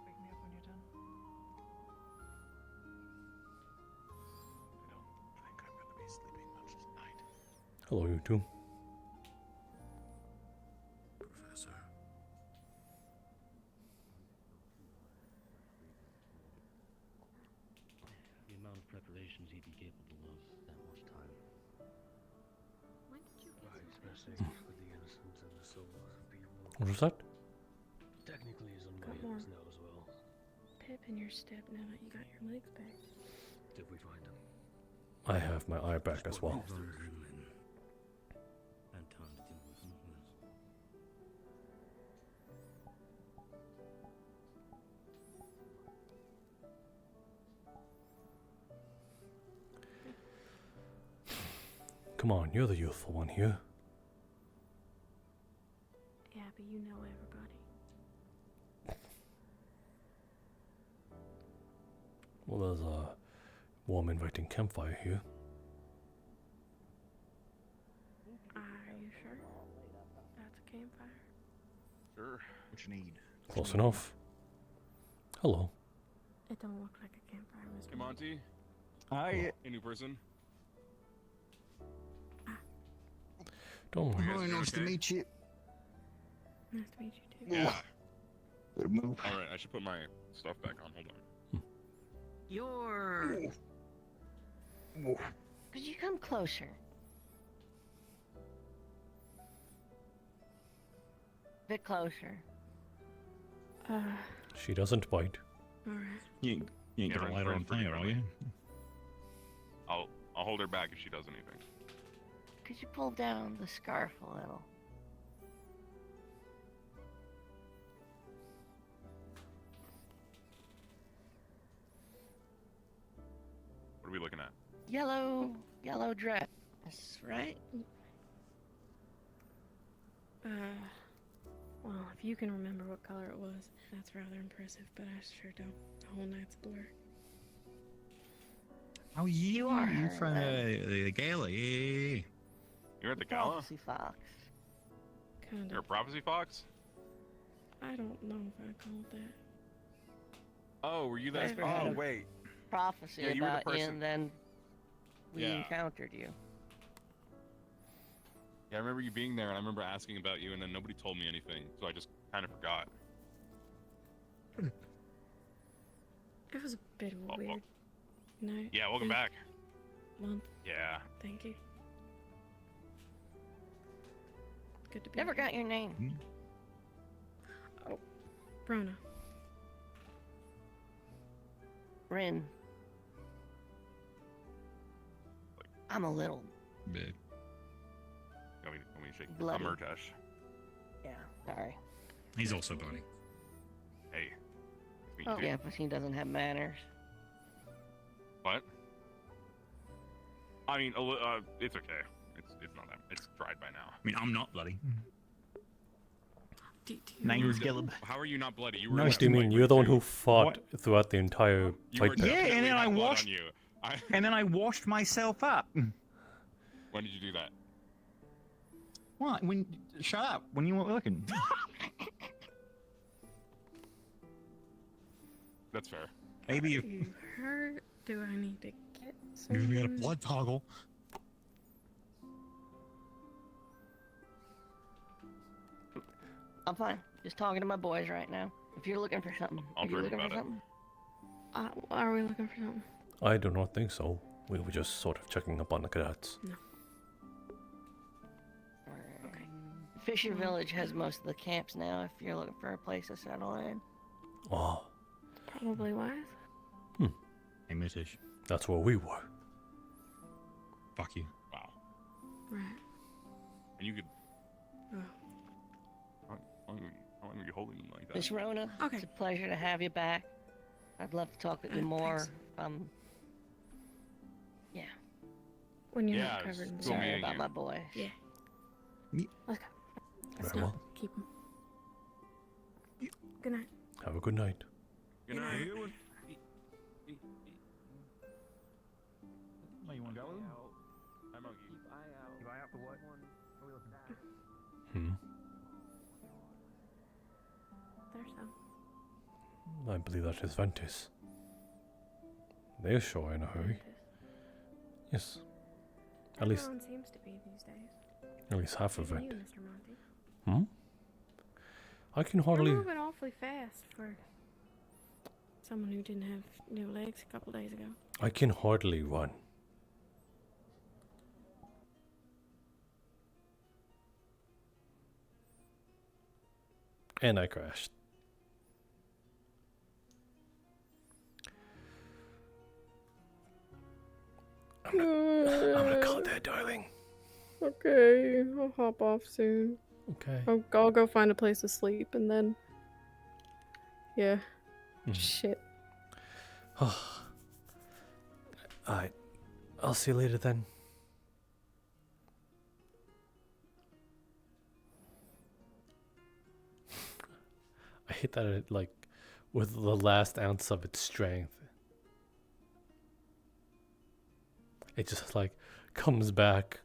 Wake me up when you're done. I don't think I'm going to be sleeping much tonight. Hello, you two. Professor. The amount of preparations he'd be capable of that much time. When did you get Especially for the innocent and the souls of people. What was that? Technically, he's on my Got more hands now as well. pip in your step now that you got your legs back. Did we find him? I have my eye back as well. And time to deal with him. Yes. Come on, you're the youthful one here. Maybe you know everybody. Well, there's a warm, inviting campfire here. Are you sure? That's a campfire? Sure. What you need? Close enough. Hello. It don't look like a campfire, Mr. Hey, Monty. Hi. Hey, new person. Don't worry. Oh, nice to meet you. Nice to meet you too. Yeah. Better move. All right, I should put my stuff back on. Hold on. You're. Could you come closer? Bit closer. She doesn't bite. Alright. You ain't gonna light her on fire, are you? I'll hold her back if she does anything. Could you pull down the scarf a little? What are we looking at? Yellow dress, right? Well, if you can remember what color it was, that's rather impressive, but I sure don't. The whole night's a blur. Oh, you are in her, front of the gala. Yeah. You're at the gala? Prophecy Fox. Kinda. You're a prophecy fox? I don't know if I called that. Oh, were you that? Never had Oh, a wait. Prophecy Yeah, you were the about you, person- and then we Yeah. encountered you. Yeah, I remember you being there, and I remember asking about you, and then nobody told me anything, so I just kind of forgot. It was a bit of a weird night. Yeah, welcome back. Month. Yeah. Thank you. Good to be Never here. got your name. Oh, Brona. Rin. I'm a little. Bit. Let me shake. Bloody. I'm Murtash. Yeah, sorry. He's also bloody. Hey. Me Oh, too. yeah, but he doesn't have manners. What? I mean, it's okay. It's not that. It's dried by now. I mean, I'm not bloody. Name's Gillib. How are you not bloody? You were. What do you mean? You're the one who fought throughout the entire You were fight pit. Yeah, and then I had blood washed. on you. And then I washed myself up. When did you do that? What? When? Shut up. When you weren't looking. That's fair. Maybe if You hurt? Do I need to get maybe we got a some? blood toggle. I'm fine. Just talking to my boys right now. If you're looking for something, I'll if you're dream looking about for it. something, Are we looking for something? I do not think so. We were just sort of checking up on the cadets. No. Fisher Village has most of the camps now. If you're looking for a place to settle in, Oh, Probably wise. Hey, Mitish. that's where we were. Fuck you. Wow. Right. And you could. Oh. I don't even be holding them like that. Miss Rona, it's a pleasure to have you back. I'd love to talk with you more. Yeah. When you're Yeah, not it's covered in cool blood. meeting about you. my boy. Yeah. Let's go. Let's Very not well. keep him. Good night. Have a good night. Good night. Oh, you want to go? I'm Monkey. Keep eye out for what? What are we looking at? There's some. I believe that is Ventus. They're sure in a hurry. Yes. At least, Everyone seems to be these days. at least half of Even it. you, Mr. Monty. I can You're hardly. moving awfully fast for someone who didn't have new legs a couple days ago. I can hardly run. And I crashed. I'm gonna call it there, darling. Okay, I'll hop off soon. Okay. I'll go find a place to sleep and then. Yeah. Mhm. Shit. Alright. I'll see you later then. hate that it, like, with the last ounce of its strength, it just like comes back